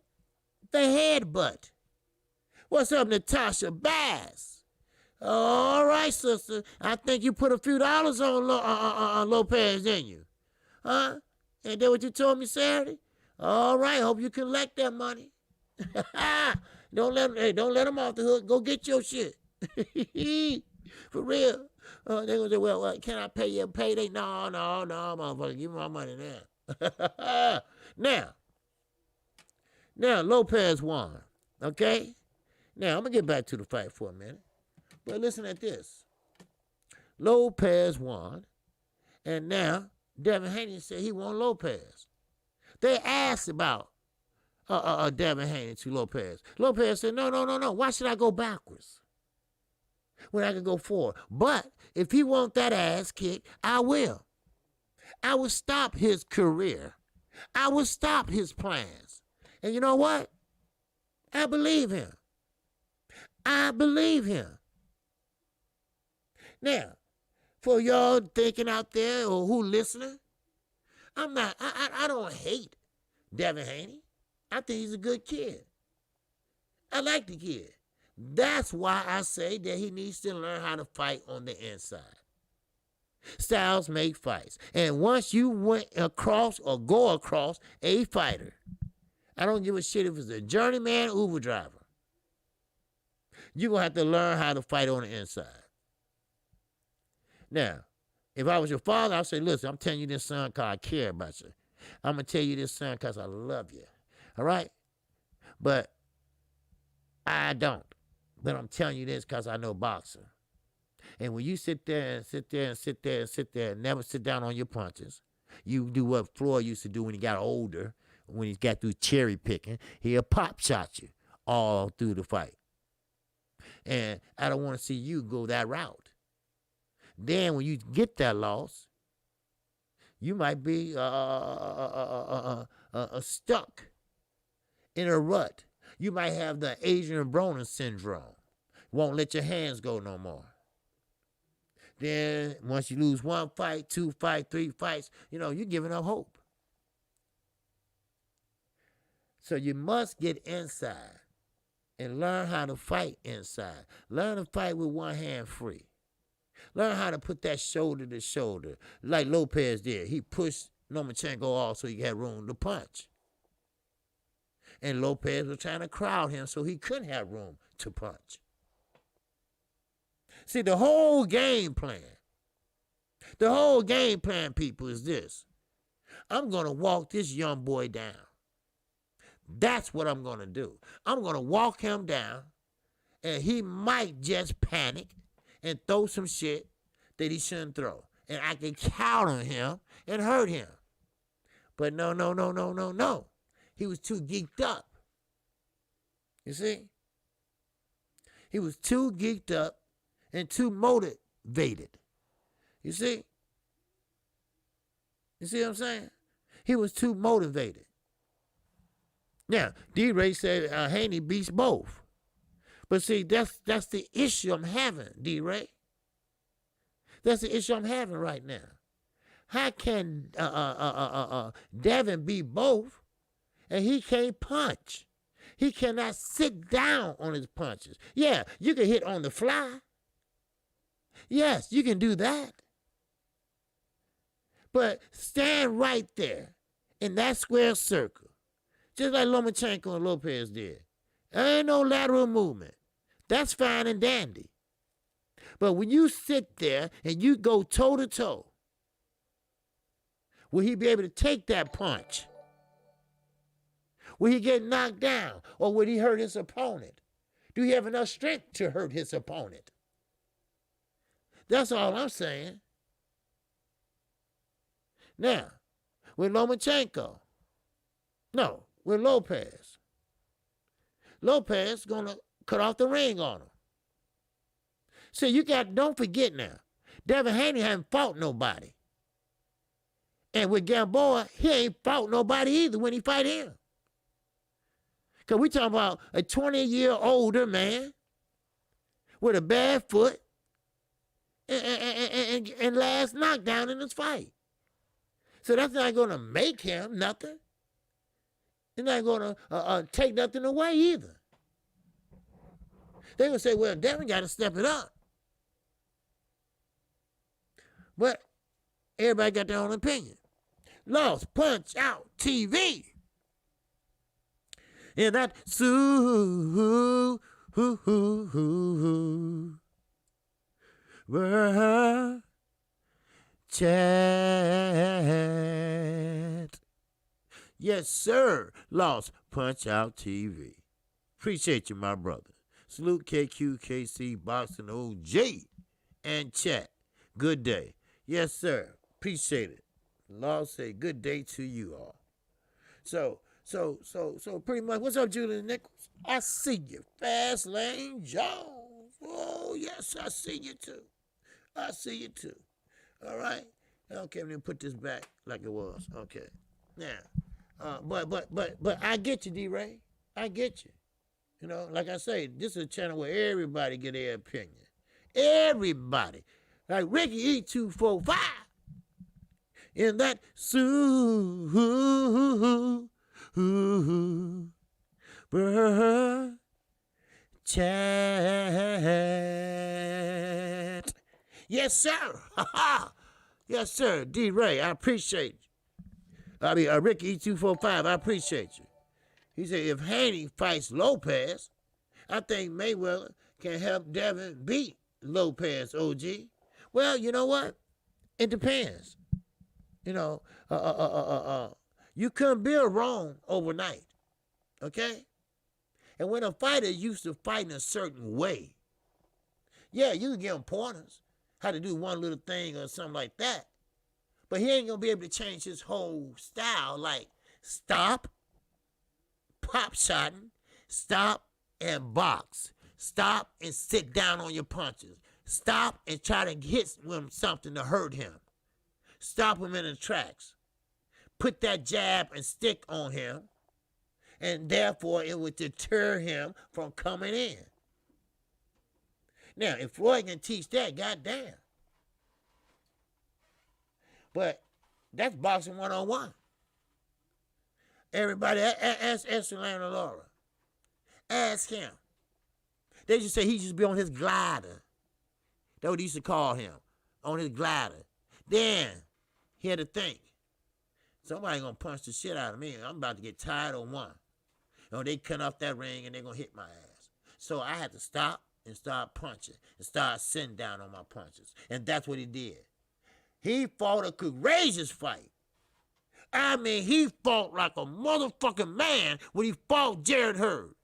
The headbutt. What's up, Natasha Bass? All right, sister. I think you put a few dollars on Lopez, didn't you? Huh? Ain't that what you told me Saturday? All right, hope you collect that money. Don't let him off the hook. Go get your shit. For real. They gonna say, well, can I pay you a payday? No, motherfucker, give me my money now. Now, Lopez won. Okay? Now, I'm gonna get back to the fight for a minute. But listen at this. Lopez won, and now Devin Haney said he won Lopez. They asked about Devin Haney to Lopez. Lopez said, no. Why should I go backwards when I can go forward? But if he wants that ass kick, I will. I will stop his career. I will stop his plans. And you know what? I believe him. I believe him. Now, for y'all thinking out there or who listening, I don't hate Devin Haney. I think he's a good kid. I like the kid. That's why I say that he needs to learn how to fight on the inside. Styles make fights. And once you went across or go across a fighter, I don't give a shit if it's a journeyman Uber driver, you're going to have to learn how to fight on the inside. Now, if I was your father, I'd say, listen, I'm telling you this, son, because I care about you. I'm going to tell you this, son, because I love you. All right? But I don't. But I'm telling you this because I know boxing. And when you sit there and never sit down on your punches, you do what Floyd used to do when he got older, when he got through cherry picking, he'll pop shot you all through the fight. And I don't want to see you go that route. Then when you get that loss, you might be stuck in a rut. You might have the Adrian Broner syndrome. Won't let your hands go no more. Then once you lose one fight, two fights, three fights, you're giving up hope. So you must get inside and learn how to fight inside. Learn to fight with one hand free. Learn how to put that shoulder to shoulder like Lopez did. He pushed Lomachenko off so he had room to punch. And Lopez was trying to crowd him so he couldn't have room to punch. See, the whole game plan, people, is this. I'm going to walk this young boy down. That's what I'm going to do. I'm going to walk him down, and he might just panic and throw some shit that he shouldn't throw. And I can counter him and hurt him. But no. He was too geeked up. You see? He was too geeked up and too motivated. You see? You see what I'm saying? He was too motivated. Now, D-Ray said Haney beats both. But see, that's the issue I'm having, D-Ray. That's the issue I'm having right now. How can Devin beat both and he can't punch? He cannot sit down on his punches. Yeah, you can hit on the fly. Yes, you can do that. But stand right there in that square circle, just like Lomachenko and Lopez did. There ain't no lateral movement. That's fine and dandy. But when you sit there and you go toe-to-toe, will he be able to take that punch? Will he get knocked down? Or will he hurt his opponent? Do he have enough strength to hurt his opponent? That's all I'm saying. Now, with Lomachenko, no, with Lopez. Lopez gonna cut off the ring on him. So don't forget now, Devin Haney haven't fought nobody. And with Gamboa, he ain't fought nobody either when he fight him. Because we talking about a 20-year older man with a bad foot and last knockdown in his fight. So that's not going to make him nothing. It's not going to take nothing away either. They're going to say, well, Devin got to step it up. But everybody got their own opinion. LOZZ Punch Out TV. And that world chat. Yes, sir. LOZZ Punch Out TV. Appreciate you, my brother. Salute KQKC Boxing OJ and chat. Good day. Yes, sir. Appreciate it. LOZZ say good day to you all. So pretty much, what's up, Julian Nichols? I see you. Fast Lane Jones. Oh, yes, I see you too. I see you too. All right? Okay, I'm going to put this back like it was. Okay. Now, but I get you, D-Ray. I get you. You know, like I say, this is a channel where everybody get their opinion. Everybody. Like Ricky E245. In that chat. Yes, sir. Yes, sir. D-Ray, I appreciate you. I mean, Ricky E245, I appreciate you. He said, if Haney fights Lopez, I think Mayweather can help Devin beat Lopez, OG. Well, you know what? It depends. You know, you couldn't build Rome overnight, okay? And when a fighter used to fight in a certain way, yeah, you can give him pointers, how to do one little thing or something like that. But he ain't going to be able to change his whole style, like stop, pop shotting, stop and box, stop and sit down on your punches, stop and try to hit him something to hurt him, stop him in the tracks, put that jab and stick on him, and therefore it would deter him from coming in. Now, if Floyd can teach that, goddamn. But that's boxing 101. Everybody, ask Solano Laura. Ask him. They just say he used to be on his glider. That's what they used to call him, on his glider. Then he had to think, somebody gonna punch the shit out of me. I'm about to get tired of one. You know, they cut off that ring and they're gonna hit my ass. So I had to stop and start punching and start sitting down on my punches. And that's what he did. He fought a courageous fight. I mean, he fought like a motherfucking man when he fought Jared Hurd.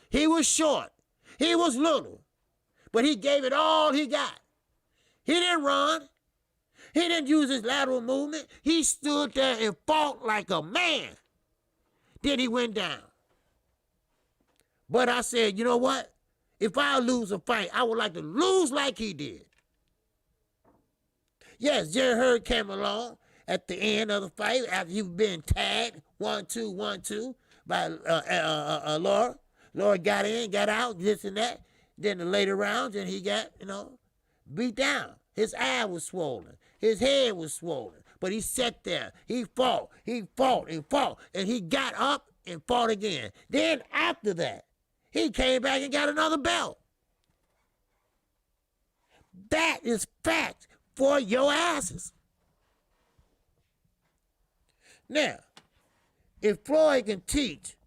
He was short. He was little. But he gave it all he got. He didn't run. He didn't use his lateral movement. He stood there and fought like a man. Then he went down. But I said, you know what? If I lose a fight, I would like to lose like he did. Yes, Jared Hurd came along at the end of the fight after he was being tagged 1-2 by Laura. Laura got in, got out, this and that. Then the later rounds, and he got, beat down. His eye was swollen. His head was swollen. But he sat there. He fought, and fought. And he got up and fought again. Then after that, he came back and got another belt. That is fact for your asses. Now, if Floyd can teach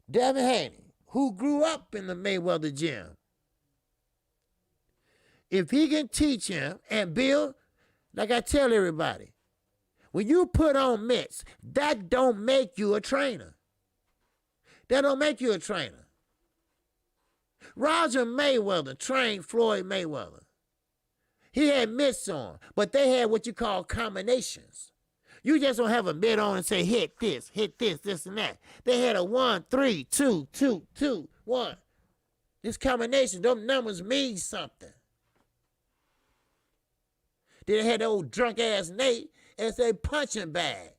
Devin Haney, who grew up in the Mayweather gym, if he can teach him and build, like I tell everybody, when you put on mitts, that don't make you a trainer. That don't make you a trainer. Roger Mayweather trained Floyd Mayweather. He had mitts on, but they had what you call combinations. You just don't have a mitt on and say, hit this, this, and that. They had a 1, 3, 2, 2, 2, 1. This combination, those numbers mean something. Then they had the old drunk-ass Nate as a punching bag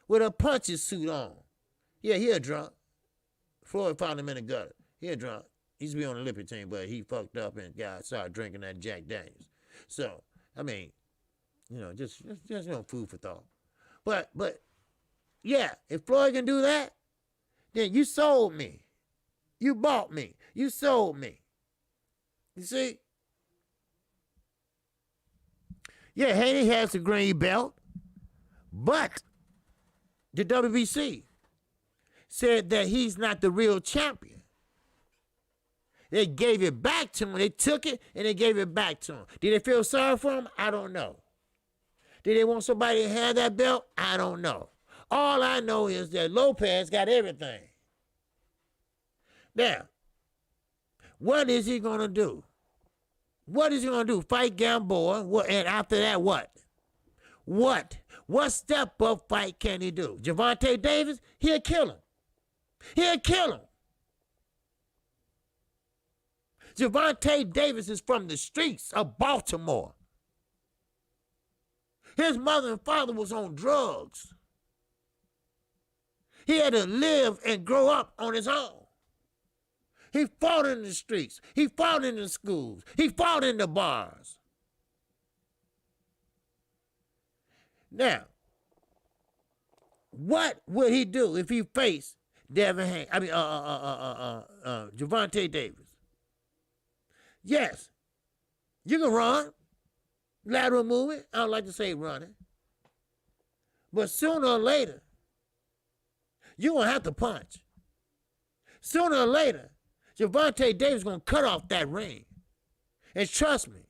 with a punching suit on. Yeah, he a drunk. Floyd found him in the gutter. He a drunk. He used to be on the Lippy team, but he fucked up and started drinking that Jack Daniels. So, I mean, just food for thought. But yeah, if Floyd can do that, then you sold me. You bought me. You sold me. You see? Yeah, Haney has the green belt, but the WBC said that he's not the real champion. They gave it back to him. They took it and they gave it back to him. Did they feel sorry for him? I don't know. Did they want somebody to have that belt? I don't know. All I know is that Lopez got everything. Now, what is he going to do? What is he going to do? Fight Gamboa? And after that, what? What step-up fight can he do? Gervonta Davis? He'll kill him. He'll kill him. Gervonta Davis is from the streets of Baltimore. His mother and father was on drugs. He had to live and grow up on his own. He fought in the streets. He fought in the schools. He fought in the bars. Now, what would he do if he faced Gervonta Davis? Yes, you can run, lateral movement. I don't like to say running. But sooner or later, you're going to have to punch. Sooner or later, Gervonta Davis is going to cut off that ring. And trust me,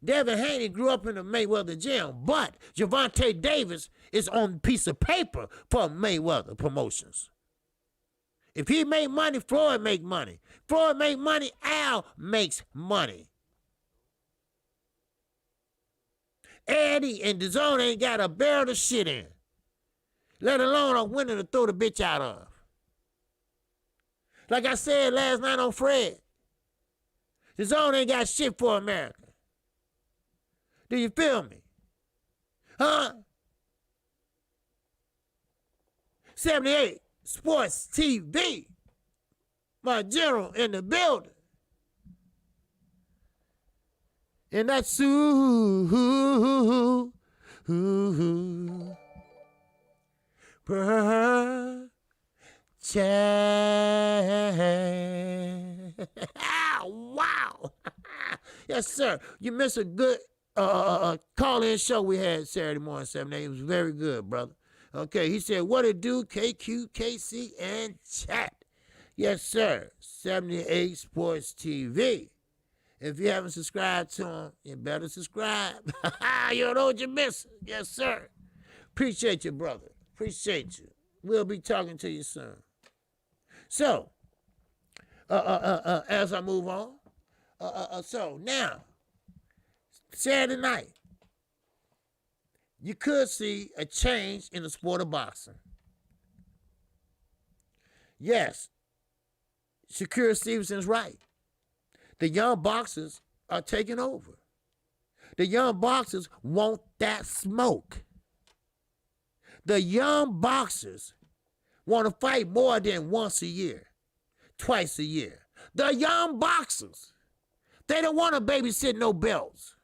Devin Haney grew up in the Mayweather gym, but Gervonta Davis is on a piece of paper for Mayweather Promotions. If he make money, Floyd make money. Floyd make money, Al makes money. Eddie and DAZN ain't got a barrel of shit in, let alone a window to throw the bitch out of. Like I said last night on Fred, DAZN ain't got shit for America. Do you feel me? Huh? 78 Sports TV. My general in the building. And that's wow. Yes, sir. You missed a good call-in show we had Saturday morning, 7 a.m. It was very good, brother. Okay, he said, what it do, KQKC and chat. Yes, sir. 78 Sports TV. If you haven't subscribed to him, you better subscribe. You don't know what you missing. Yes, sir. Appreciate you, brother. Appreciate you. We'll be talking to you soon. So, as I move on, so now, Saturday night, you could see a change in the sport of boxing. Yes, Shakur Stevenson's right. The young boxers are taking over. The young boxers want that smoke. The young boxers want to fight more than once a year, twice a year. The young boxers, they don't want to babysit no belts.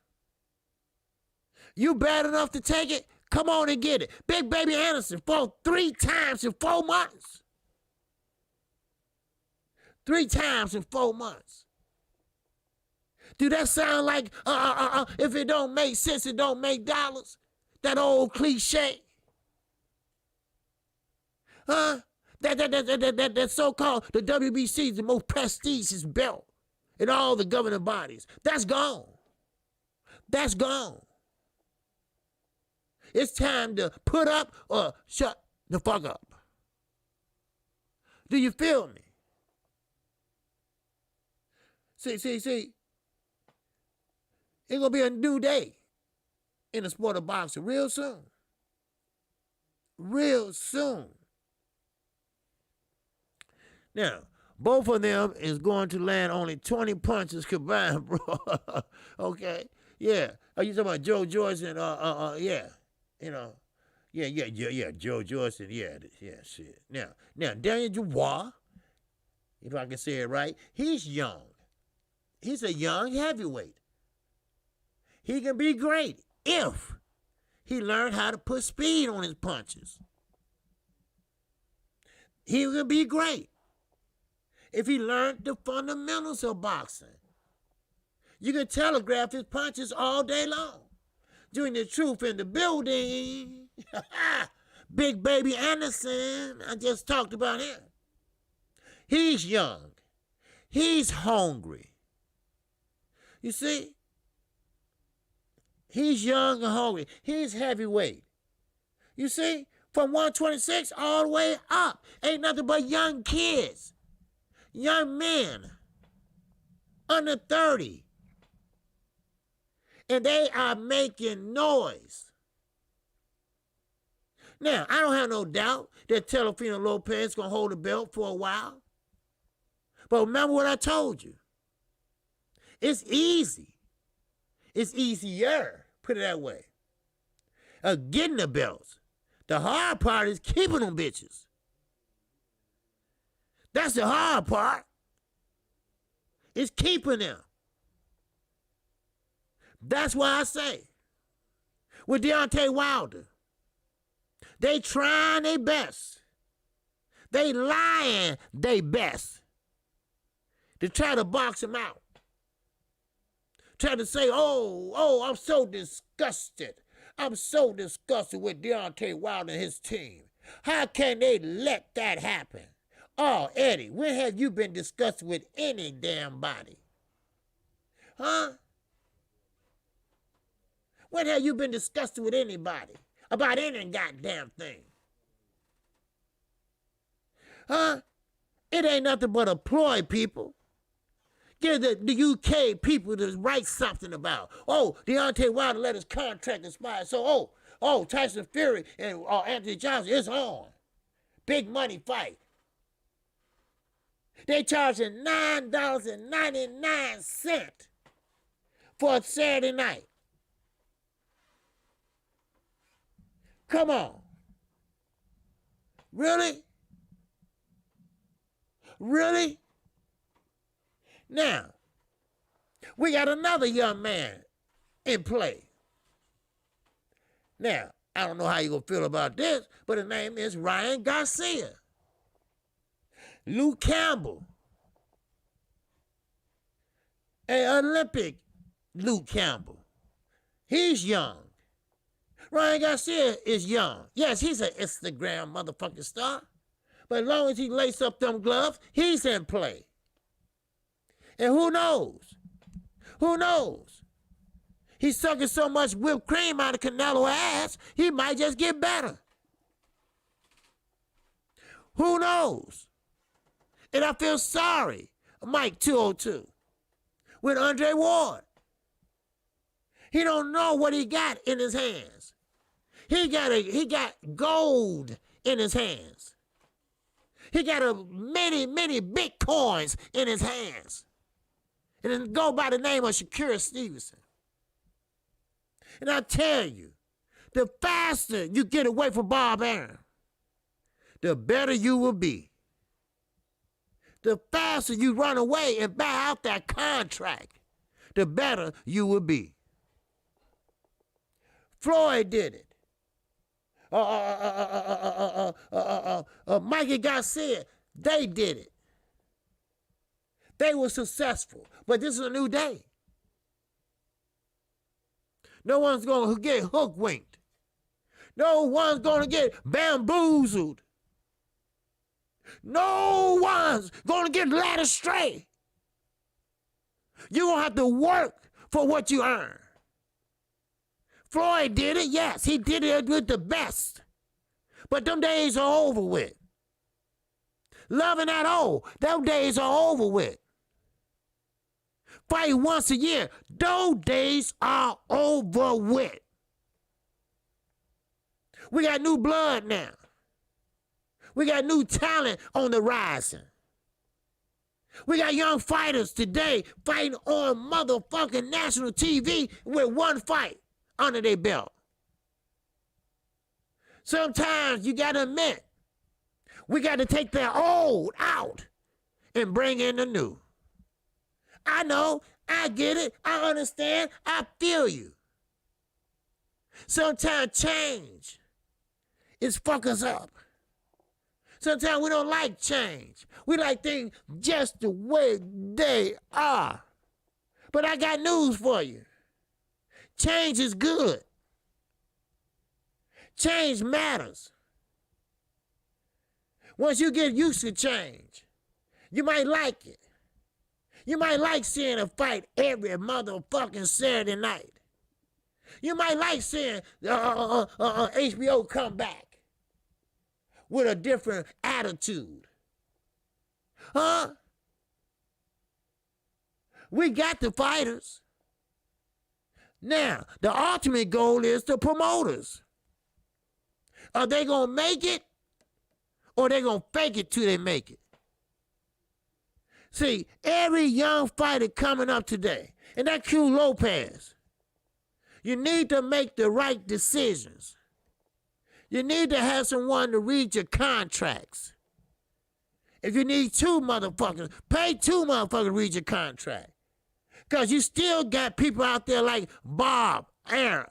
You bad enough to take it? Come on and get it. Big Baby Anderson fought 3 times in 4 months. 3 times in 4 months. Do that sound like, if it don't make sense, it don't make dollars? That old cliche? Huh? That so-called, the WBC is the most prestigious belt in all the governing bodies. That's gone. That's gone. It's time to put up or shut the fuck up. Do you feel me? See. It's going to be a new day in the sport of boxing real soon. Real soon. Now, both of them is going to land only 20 punches combined, bro. Okay? Yeah. Are you talking about Joe Joyce and, yeah. You know. Yeah, Joe Joyce and, yeah, shit. Now, Daniel Dubois, if I can say it right, he's young. He's a young heavyweight. He can be great if he learned how to put speed on his punches. He can be great if he learned the fundamentals of boxing. You can telegraph his punches all day long. Junior Truth in the building. Big Baby Anderson. I just talked about him. He's young. He's hungry. You see? He's young and hungry. He's heavyweight. You see? From 126 all the way up. Ain't nothing but young kids. Young men. Under 30. And they are making noise. Now, I don't have no doubt that Teofimo Lopez is going to hold the belt for a while. But remember what I told you. It's easy. It's easier, put it that way, getting the belts. The hard part is keeping them bitches. That's the hard part. It's keeping them. That's why I say, with Deontay Wilder, they trying their best. They lying their best to try to box him out. Try to say, oh, I'm so disgusted. I'm so disgusted with Deontay Wilder and his team. How can they let that happen? Oh, Eddie, when have you been disgusted with any damn body? Huh? When have you been disgusted with anybody? About any goddamn thing? Huh? It ain't nothing but a ploy, people. Give the UK people to write something about. Oh, Deontay Wilder let his contract expire. So, Tyson Fury and Anthony Johnson is on. Big money fight. They charging $9.99 for a Saturday night. Come on. Really? Really? Now, we got another young man in play. Now, I don't know how you're going to feel about this, but his name is Ryan Garcia. Luke Campbell. An Olympic Luke Campbell. He's young. Ryan Garcia is young. Yes, he's an Instagram motherfucking star. But as long as he lace up them gloves, he's in play. And who knows? Who knows? He's sucking so much whipped cream out of Canelo ass, he might just get better. Who knows? And I feel sorry, Mike 202, with Andre Ward. He don't know what he got in his hands. He got gold in his hands. He got many Bitcoins in his hands. And it go by the name of Shakur Stevenson. And I tell you, the faster you get away from Bob Arum, the better you will be. The faster you run away and buy out that contract, the better you will be. Floyd did it. Mikey Garcia, they did it. They were successful, but this is a new day. No one's going to get hook-winked. No one's going to get bamboozled. No one's going to get led astray. You're going to have to work for what you earn. Floyd did it, yes, he did it with the best. But them days are over with. Loving that old, them days are over with. Fight once a year, those days are over with. We got new blood now. We got new talent on the rising. We got young fighters today fighting on motherfucking national TV with one fight under their belt. Sometimes you got to admit, we got to take the old out and bring in the new. I know, I get it, I understand, I feel you. Sometimes change is fuck us up. Sometimes we don't like change. We like things just the way they are. But I got news for you. Change is good. Change matters. Once you get used to change, you might like it. You might like seeing a fight every motherfucking Saturday night. You might like seeing HBO come back with a different attitude. Huh? We got the fighters. Now, the ultimate goal is the promoters. Are they going to make it, or they going to fake it till they make it? See, every young fighter coming up today, and that Q Lopez, you need to make the right decisions. You need to have someone to read your contracts. If you need two motherfuckers, pay two motherfuckers to read your contract. Because you still got people out there like Bob, Aaron,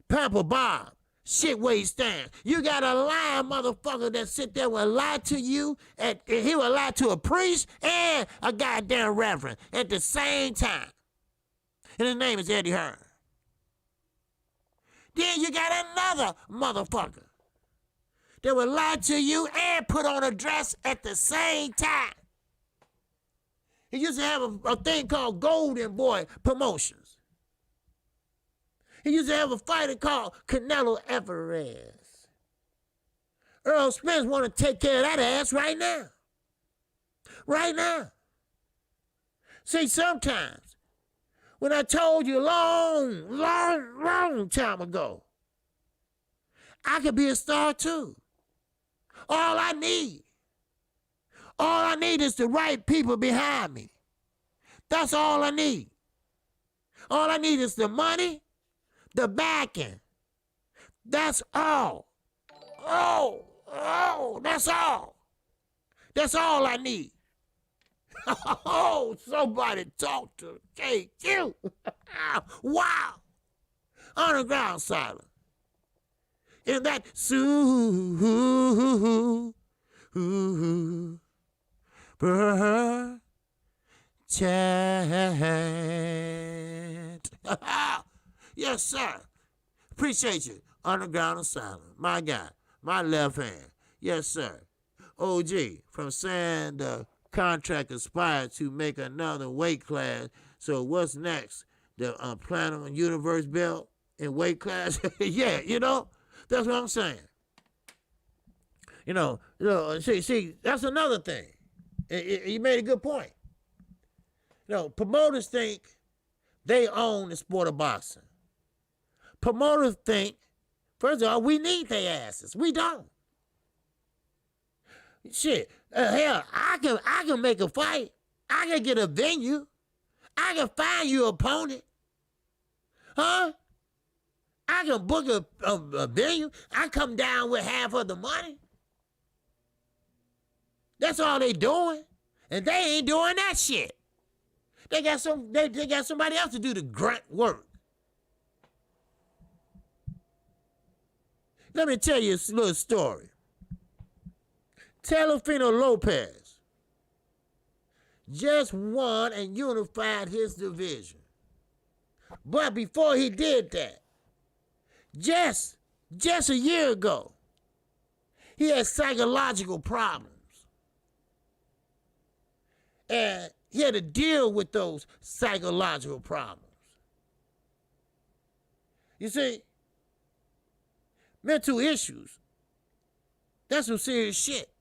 Pepper Bob, shit where he stands. You got a lying motherfucker that sit there and lie to you, and he will lie to a priest and a goddamn reverend at the same time. And his name is Eddie Hearn. Then you got another motherfucker that will lie to you and put on a dress at the same time. He used to have a thing called Golden Boy Promotions. He used to have a fighter called Canelo Alvarez. Earl Spence want to take care of that ass right now. Right now. See, sometimes, when I told you long time ago, I could be a star too. All I need is the right people behind me. That's all I need. All I need is the money, the backing. That's all. Oh, that's all. That's all I need. Oh, somebody talk to KQ. Wow. Underground silence. In that chat. Yes, sir. Appreciate you. Underground and silent. My guy. My left hand. Yes, sir. OG from saying the contract aspired to make another weight class. So what's next? The Platinum Universe belt in weight class? Yeah, you know? That's what I'm saying. See, that's another thing. You made a good point. Promoters think they own the sport of boxing. Promoters think, first of all, we need their asses. We don't. Shit, hell, I can make a fight. I can get a venue. I can find you an opponent. Huh? I can book a venue. I come down with half of the money. That's all they doing. And they ain't doing that shit. They got somebody else to do the grunt work. Let me tell you a little story. Teofimo Lopez just won and unified his division. But before he did that, just a year ago, he had psychological problems. And he had to deal with those psychological problems. You see, mental issues, that's some serious shit.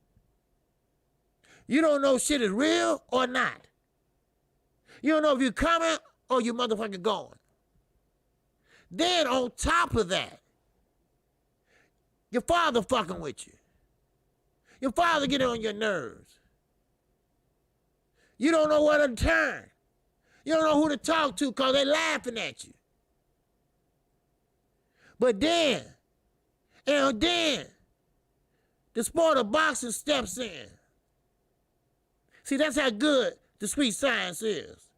You don't know shit is real or not. You don't know if you're coming or you motherfucking going. Then on top of that, your father fucking with you. Your father get on your nerves. You don't know where to turn. You don't know who to talk to because they laughing at you. But then, the sport of boxing steps in. See, that's how good the sweet science is.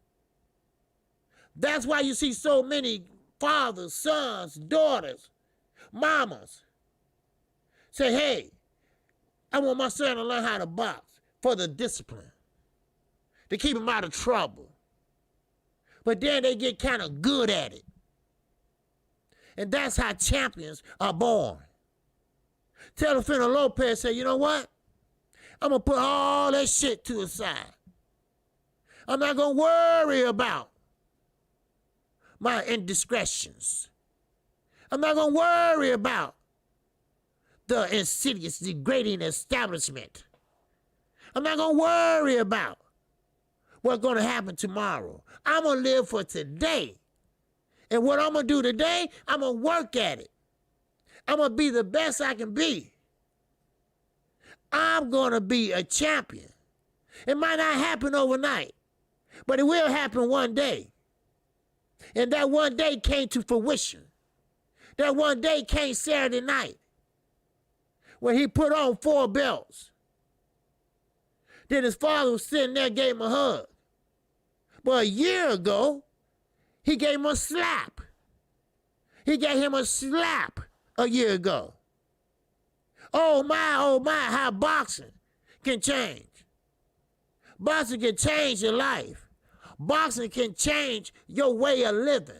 That's why you see so many fathers, sons, daughters, mamas say, hey, I want my son to learn how to box for the discipline, to keep him out of trouble. But then they get kind of good at it. And that's how champions are born. Teofimo Lopez said, you know what? I'm going to put all that shit to the side. I'm not going to worry about my indiscretions. I'm not going to worry about the insidious, degrading establishment. I'm not going to worry about what's going to happen tomorrow. I'm going to live for today. And what I'm going to do today, I'm going to work at it. I'm going to be the best I can be. I'm going to be a champion. It might not happen overnight, but it will happen one day. And that one day came to fruition. That one day came Saturday night when he put on 4 belts. Then his father was sitting there, gave him a hug. But a year ago, he gave him a slap. He gave him a slap a year ago. Oh my, how boxing can change. Boxing can change your life. Boxing can change your way of living.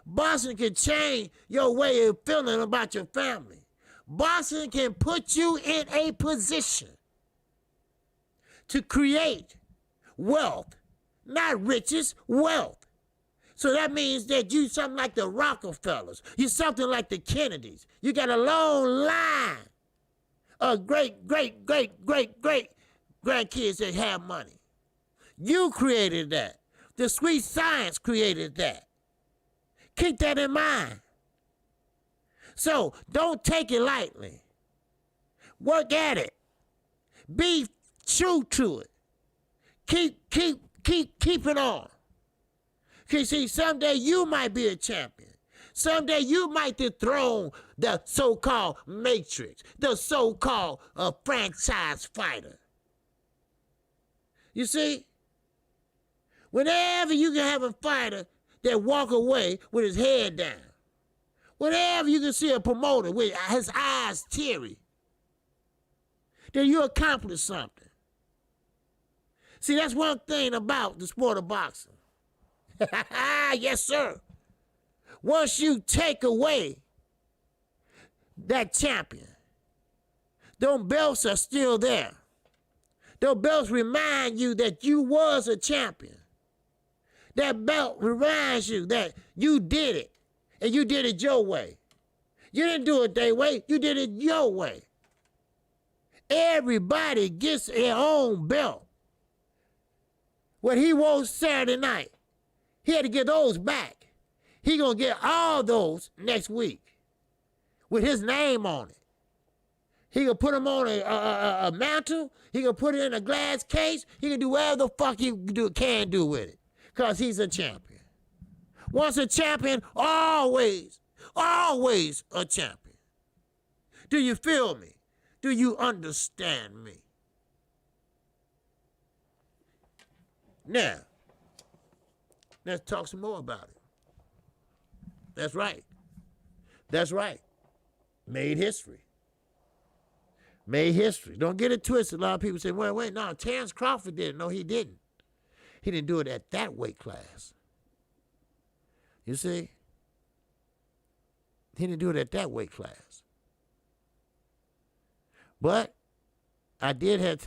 Boxing can change your way of feeling about your family. Boxing can put you in a position to create wealth, not riches, wealth. So that means that you something like the Rockefellers. You something like the Kennedys. You got a long line of great grandkids that have money. You created that. The sweet science created that. Keep that in mind. So don't take it lightly. Work at it. Be true to it. Keep it on. Because see, someday you might be a champion. Someday you might dethrone the so-called Matrix, the so-called franchise fighter. You see? Whenever you can have a fighter that walk away with his head down, whenever you can see a promoter with his eyes teary, then you accomplish something. See, that's one thing about the sport of boxing. Yes, sir. Once you take away that champion, those belts are still there. Those belts remind you that you was a champion. That belt reminds you that you did it, and you did it your way. You didn't do it their way, you did it your way. Everybody gets their own belt. What he won Saturday night, he had to get those back. He gonna get all those next week with his name on it. He gonna put them on a mantle. He gonna put it in a glass case. He can do whatever the fuck he can do with it, cause he's a champion. Once a champion, always a champion. Do you feel me? Do you understand me? Now, let's talk some more about it. That's right. That's right. Made history. Made history. Don't get it twisted. A lot of people say, wait, no, Terrence Crawford did it. No, he didn't. He didn't do it at that weight class. You see? He didn't do it at that weight class. But I did have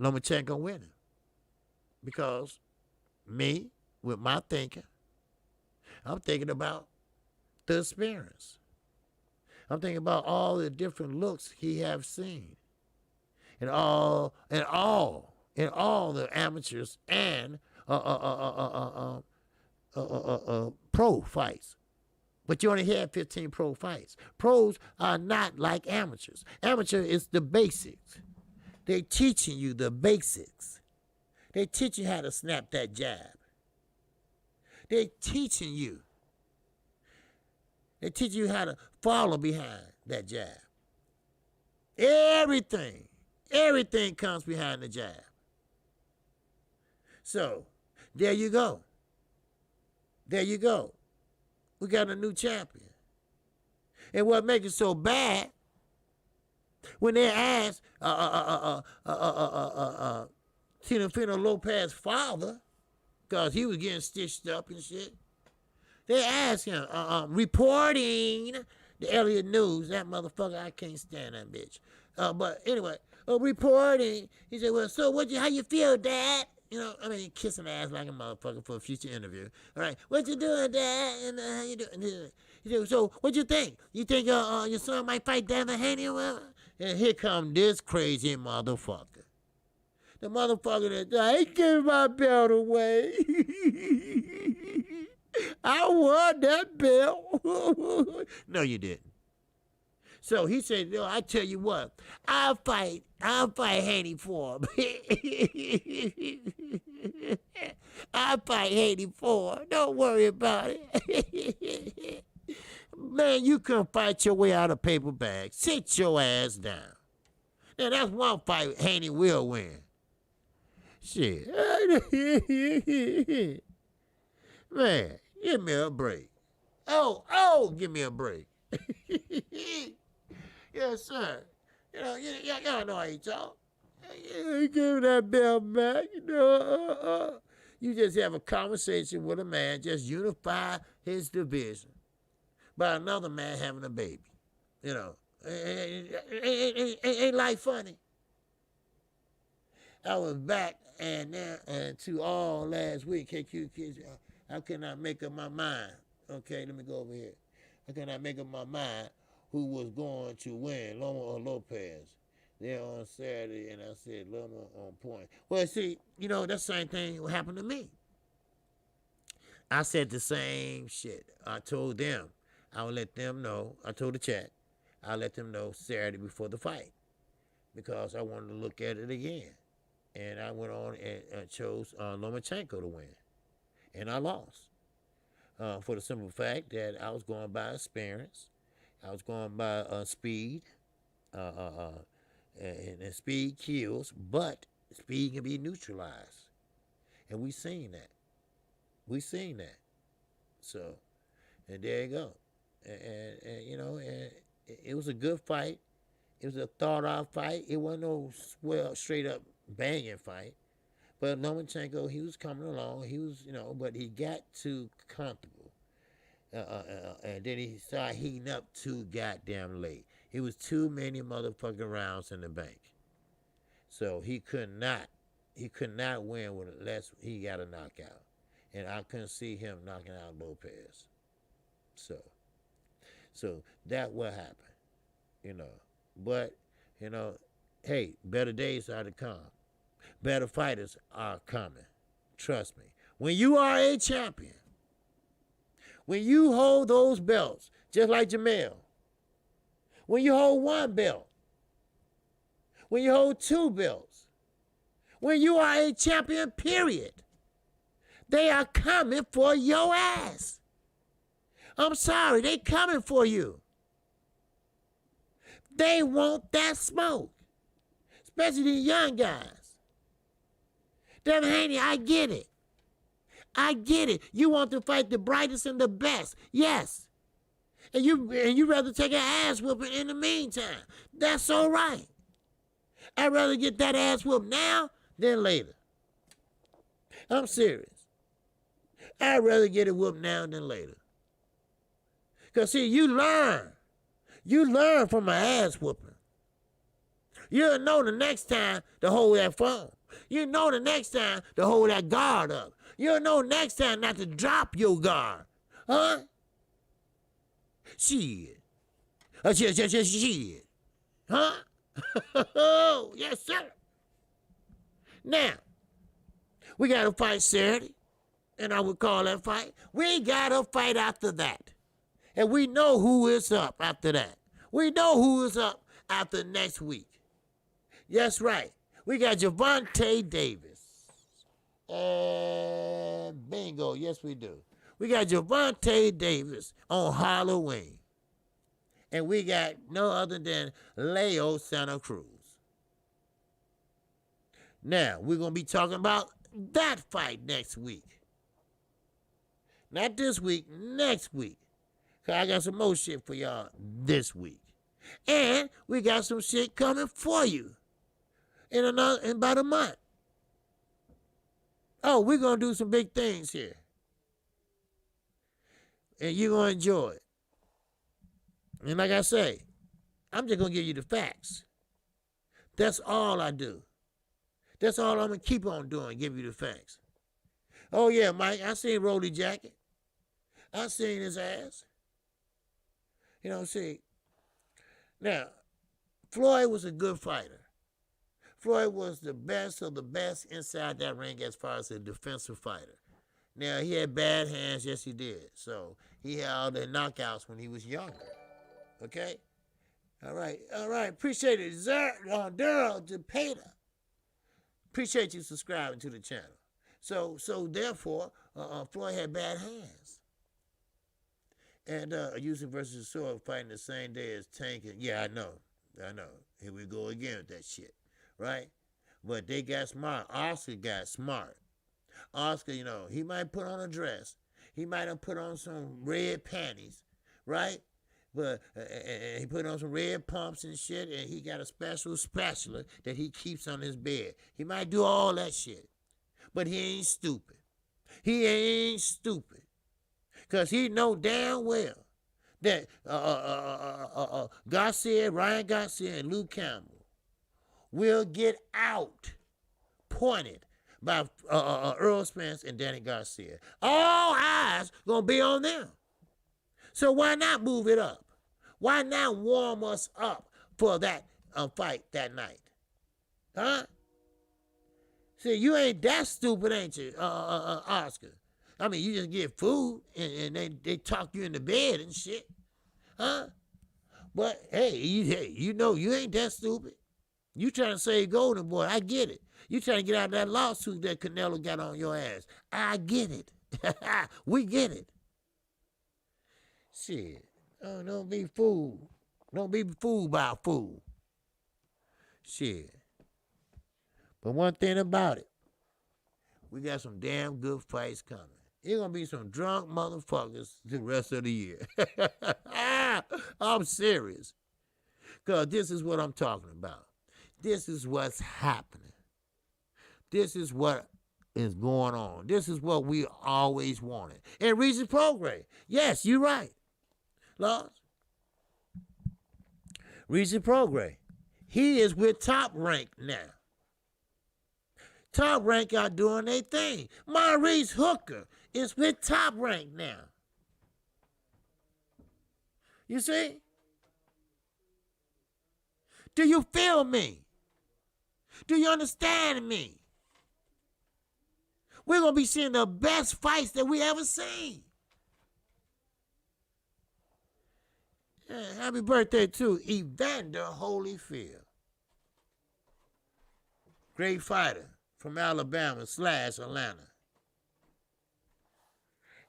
Lomachenko winning. Because me, with my thinking, I'm thinking about the experience. I'm thinking about all the different looks he have seen. And all the amateurs and pro fights. But you only had 15 pro fights. Pros are not like amateurs. Amateur is the basics. They're teaching you the basics. They teach you how to snap that jab. They're teaching you. They teach you how to follow behind that jab. Everything comes behind the jab. So, there you go. There you go. We got a new champion. And what makes it so bad, when they asked Teofimo Lopez's father, because he was getting stitched up and shit, They asked him, reporting the Elliott News. That motherfucker, I can't stand that bitch. But anyway, reporting. He said, well, so how you feel, Dad? You know, I mean, kissing ass like a motherfucker for a future interview. All right, what you doing, Dad? And how you doing? He said, so what you think? You think your son might fight Devin Haney? And here come this crazy motherfucker. The motherfucker that I ain't giving my belt away. I won that belt. No, you didn't. So he said, no, I tell you what, I'll fight Haney for him. I'll fight Haney for him. Don't worry about it. Man, you couldn't fight your way out of paper bag. Sit your ass down. Now, that's one fight Haney will win. Shit. Man, give me a break. Oh, give me a break. Yes, sir. You know, y'all know how you talk. You give that belt back. You know, you just have a conversation with a man, just unify his division by another man having a baby. You know, ain't life funny? I was back and to all last week, KQKC, I could not make up my mind. Okay, let me go over here. I could not make up my mind who was going to win, Loma or Lopez. They're on Saturday, and I said Loma on point. Well, see, you know, that same thing happened to me. I said the same shit. I told them. I would let them know. I told the chat. I'll let them know Saturday before the fight because I wanted to look at it again. And I went on and chose Lomachenko to win. And I lost. For the simple fact that I was going by experience. I was going by speed. And speed kills, but speed can be neutralized. And we seen that. So, and there you go. And you know, and it was a good fight. It was a thought-out fight. It wasn't no straight-up banging fight. But Lomachenko, he was coming along. He was, you know, but he got too comfortable. And then he started heating up too goddamn late. It was too many motherfucking rounds in the bank. So he could not win unless he got a knockout. And I couldn't see him knocking out Lopez. So that what happened, you know. But, you know, hey, better days are to come. Better fighters are coming. Trust me. When you are a champion, when you hold those belts, just like Jamel, when you hold one belt, when you hold two belts, when you are a champion, period, they are coming for your ass. I'm sorry, they coming for you. They want that smoke, especially the young guys. Devin Haney, I get it. You want to fight the brightest and the best, yes. And you rather take an ass whooping in the meantime. That's all right. I'd rather get that ass whooped now than later. I'm serious. I'd rather get it whooped now than later. Because, see, you learn. You learn from an ass whooping. You'll know the next time to hold that phone. You know the next time to hold that guard up. You'll know next time not to drop your guard. Huh? Shit. Shit. Huh? Oh, yes, sir. Now, we got to fight Saturday, and I would call that fight. We got to fight after that. And we know who is up after that. We know who is up after next week. That's right. We got Gervonta Davis. And bingo, yes we do. We got Gervonta Davis on Halloween. And we got no other than Leo Santa Cruz. Now, we're going to be talking about that fight next week. Not this week, next week. Because I got some more shit for y'all this week. And we got some shit coming for you in about a month. Oh, we're going to do some big things here. and you're going to enjoy it. And like I say, I'm just going to give you the facts. That's all I do. That's all I'm going to keep on doing, give you the facts. Oh, yeah, Mike, I seen Rolly Jacket. I seen his ass. You know, see. Now, Floyd was a good fighter. Floyd was the best of the best inside that ring as far as a defensive fighter. Now, he had bad hands. Yes, he did. So, he had all the knockouts when he was younger. Okay? All right. Appreciate it. Daryl DePeta. Appreciate you subscribing to the channel. So therefore, Floyd had bad hands. And Houston versus Sword fighting the same day as Tank. Yeah, I know. Here we go again with that shit. Right? But they got smart. Oscar got smart. Oscar, you know, he might put on a dress. He might have put on some red panties. Right? But he put on some red pumps and shit, and he got a special spatula that he keeps on his bed. He might do all that shit. But he ain't stupid. He ain't stupid. Because he know damn well that Ryan Garcia, and Luke Campbell will get out pointed by Earl Spence and Danny Garcia. All eyes gonna be on them. So why not move it up? Why not warm us up for that fight that night? Huh? See, you ain't that stupid, ain't you, Oscar? I mean, you just get food and they talk you into bed and shit. Huh? But, hey, you know you ain't that stupid. You trying to save Golden Boy. I get it. You trying to get out of that lawsuit that Canelo got on your ass. I get it. We get it. Shit. Oh, don't be fooled. Don't be fooled by a fool. Shit. But one thing about it, we got some damn good fights coming. It's going to be some drunk motherfuckers the rest of the year. I'm serious. Because this is what I'm talking about. This is what's happening. This is what is going on. This is what we always wanted. And Regis Prograis. Yes, you're right. Loz. Regis Prograis. He is with Top Rank now. Top Rank are doing their thing. Maurice Hooker is with Top Rank now. You see? Do you feel me? Do you understand me? We're going to be seeing the best fights that we ever seen. Yeah, happy birthday to Evander Holyfield. Great fighter from Alabama / Atlanta.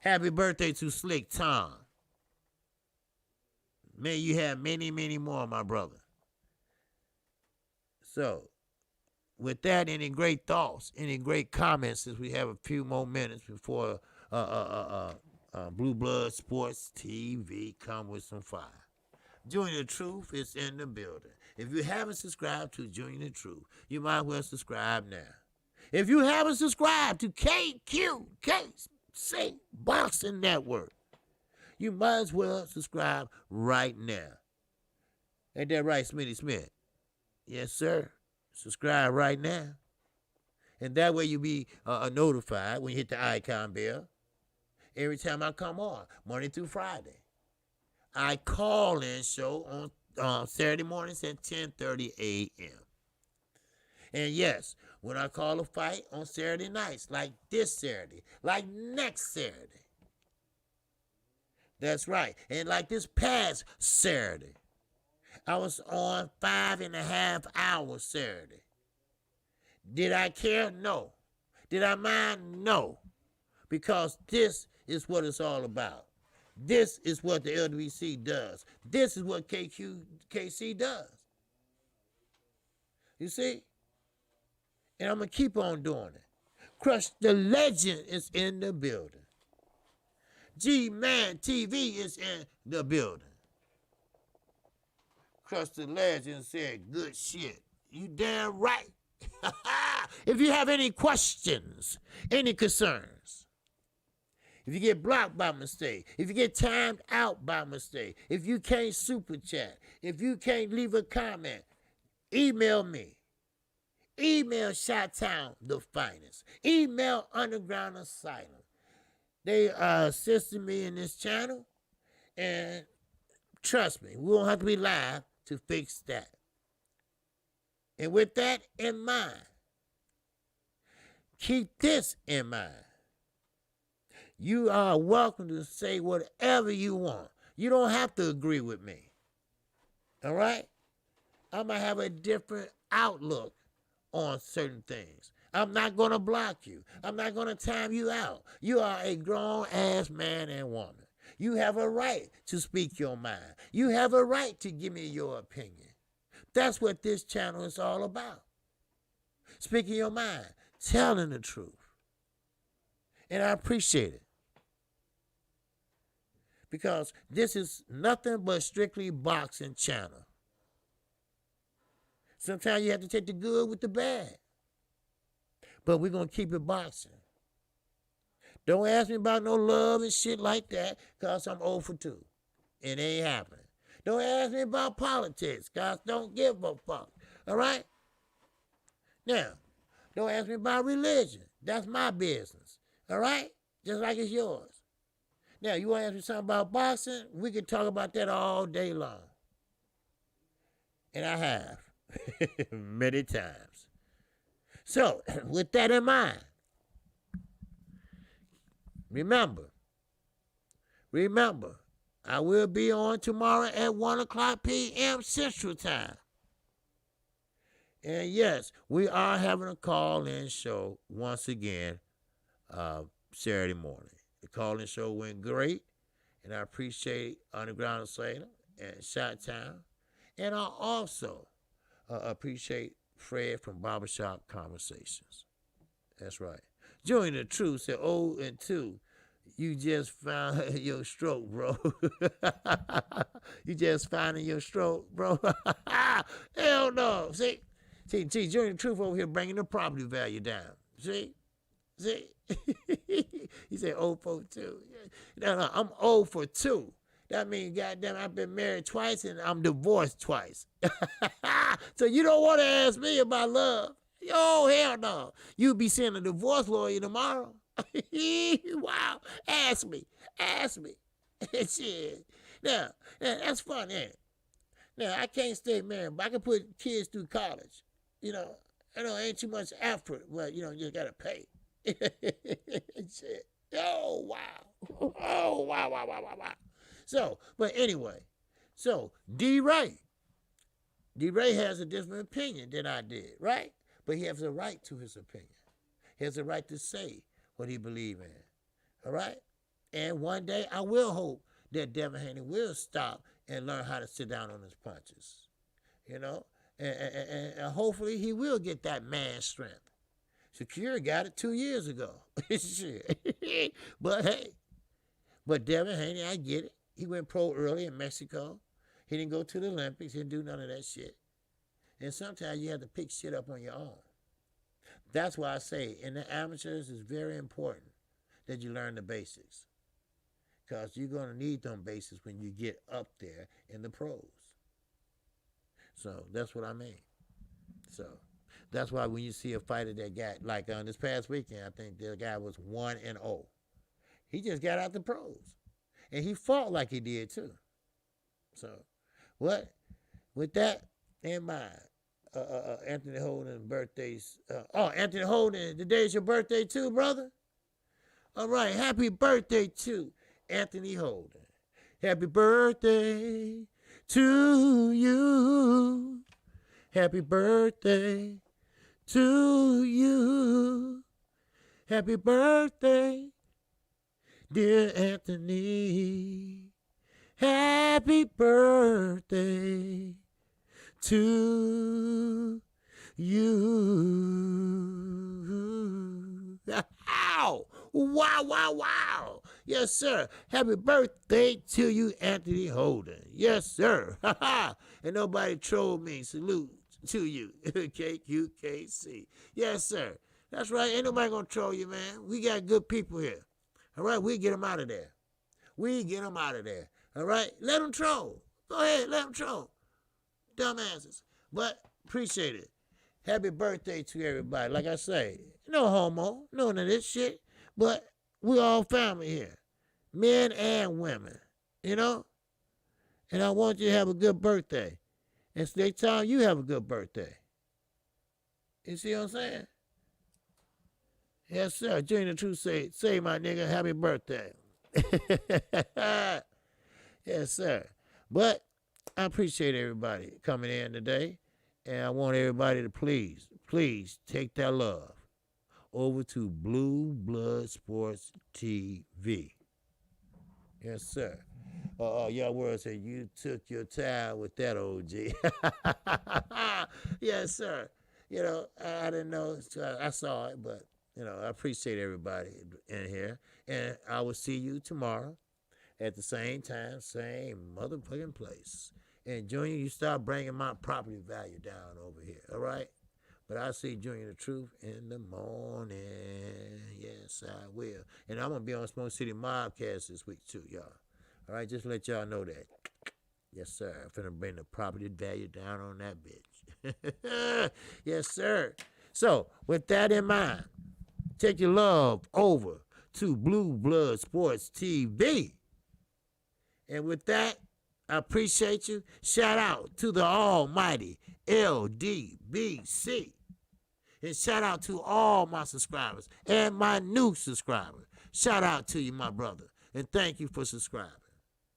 Happy birthday to Slick Tom. May you have many, many more, my brother. So, with that, any great thoughts, any great comments, since we have a few more minutes before Blue Blood Sports TV come with some fire. Junior the Truth is in the building. If you haven't subscribed to Junior the Truth, you might as well subscribe now. If you haven't subscribed to KQKC Boxing Network, you might as well subscribe right now. Ain't that right, Smitty Smith? Yes, sir. Subscribe right now. And that way you'll be notified when you hit the icon bell every time I come on, Monday through Friday. I call in show on Saturday mornings at 10:30 a.m. And yes, when I call a fight on Saturday nights, like this Saturday, like next Saturday. That's right. And like this past Saturday, I was on 5.5 hours Saturday. Did I care? No. Did I mind? No. Because this is what it's all about. This is what the LWC does. This is what KQKC does. You see? And I'm going to keep on doing it. Crush the Legend is in the building. G-Man TV is in the building. Crush the Legend said, good shit. You damn right. If you have any questions, any concerns, if you get blocked by mistake, if you get timed out by mistake, if you can't super chat, if you can't leave a comment, email me. Email Chi-Town the Finest. Email Underground Asylum. They are assisting me in this channel, and trust me, we won't have to be live to fix that. And with that in mind, keep this in mind. You are welcome to say whatever you want. You don't have to agree with me. All right? I might have a different outlook on certain things. I'm not going to block you. I'm not going to time you out. You are a grown-ass man and woman. You have a right to speak your mind. You have a right to give me your opinion. That's what this channel is all about. Speaking your mind, telling the truth. And I appreciate it. Because this is nothing but strictly boxing channel. Sometimes you have to take the good with the bad. But we're going to keep it boxing. Don't ask me about no love and shit like that, because I'm 0 for 2. It ain't happening. Don't ask me about politics, because I don't give a fuck. All right? Now, don't ask me about religion. That's my business. All right? Just like it's yours. Now, you want to ask me something about boxing? We can talk about that all day long. And I have. Many times. So, with that in mind, remember, I will be on tomorrow at 1 o'clock p.m. Central Time. And yes, we are having a call-in show once again Saturday morning. The call-in show went great, and I appreciate Underground Asylum and Chi-Town. And I also appreciate Fred from Barbershop Conversations. That's right. Join the truth said, 0 and 2. You just found your stroke, bro. You just finding your stroke, bro. Hell no. See, Join the truth over here bringing the property value down. See? He said 0 for 2. No, I'm 0 for 2. That means, goddamn, I've been married twice and I'm divorced twice. So you don't want to ask me about love. Oh, hell no. You'll be seeing a divorce lawyer tomorrow. Wow. Ask me. Shit. Now, that's fun, ain't it? Now, I can't stay married, but I can put kids through college. You know, ain't too much effort, but, you just got to pay. Shit. Oh, wow. Oh, wow. So, but anyway, D-Ray has a different opinion than I did, right? But he has a right to his opinion. He has a right to say what he believes in, all right? And one day I will hope that Devin Haney will stop and learn how to sit down on his punches, and hopefully he will get that man strength. Shakira got it 2 years ago. But hey, Devin Haney, I get it. He went pro early in Mexico. He didn't go to the Olympics. He didn't do none of that shit. And sometimes you have to pick shit up on your own. That's why I say in the amateurs it's very important that you learn the basics. Because you're going to need them basics when you get up there in the pros. So that's what I mean. So that's why when you see a fighter that got, like on this past weekend, I think the guy was 1-0. He just got out the pros. And he fought like he did too. So, with that in mind, Anthony Holden's birthdays. Anthony Holden, today's your birthday too, brother? All right, happy birthday to Anthony Holden. Happy birthday to you. Happy birthday to you. Happy birthday, dear Anthony. Happy birthday to you. Ow! Wow. Yes, sir. Happy birthday to you, Anthony Holden. Yes, sir. And nobody trolled me. Salute to you, KQKC. Yes, sir. That's right. Ain't nobody gonna troll you, man. We got good people here. All right, we get them out of there. We get them out of there. All right, let them troll. Go ahead, let them troll. Dumbasses. But appreciate it. Happy birthday to everybody. Like I say, no homo, none of this shit. But we all family here. Men and women. You know? And I want you to have a good birthday. And it's next time you have a good birthday. You see what I'm saying? Yes, sir. Junior the Truth say my nigga, happy birthday. Yes, sir. But I appreciate everybody coming in today. And I want everybody to please take that love over to Blue Blood Sports TV. Yes, sir. Y'all words said you took your time with that, OG. Yes, sir. You know, I didn't know. So I saw it, but, you know, I appreciate everybody in here. And I will see you tomorrow at the same time, same motherfucking place. And Junior, you start bringing my property value down over here, all right? But I'll see Junior the Truth in the morning. Yes, I will. And I'm going to be on Smoke City Mobcast this week, too, y'all. All right, just let y'all know that. Yes, sir. I'm finna bring the property value down on that bitch. Yes, sir. So, with that in mind, take your love over to Blue Blood Sports TV. And with that, I appreciate you. Shout out to the almighty LDBC. And shout out to all my subscribers and my new subscribers. Shout out to you, my brother. And thank you for subscribing.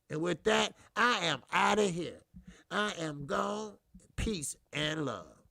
And with that, I am out of here. I am gone. Peace and love.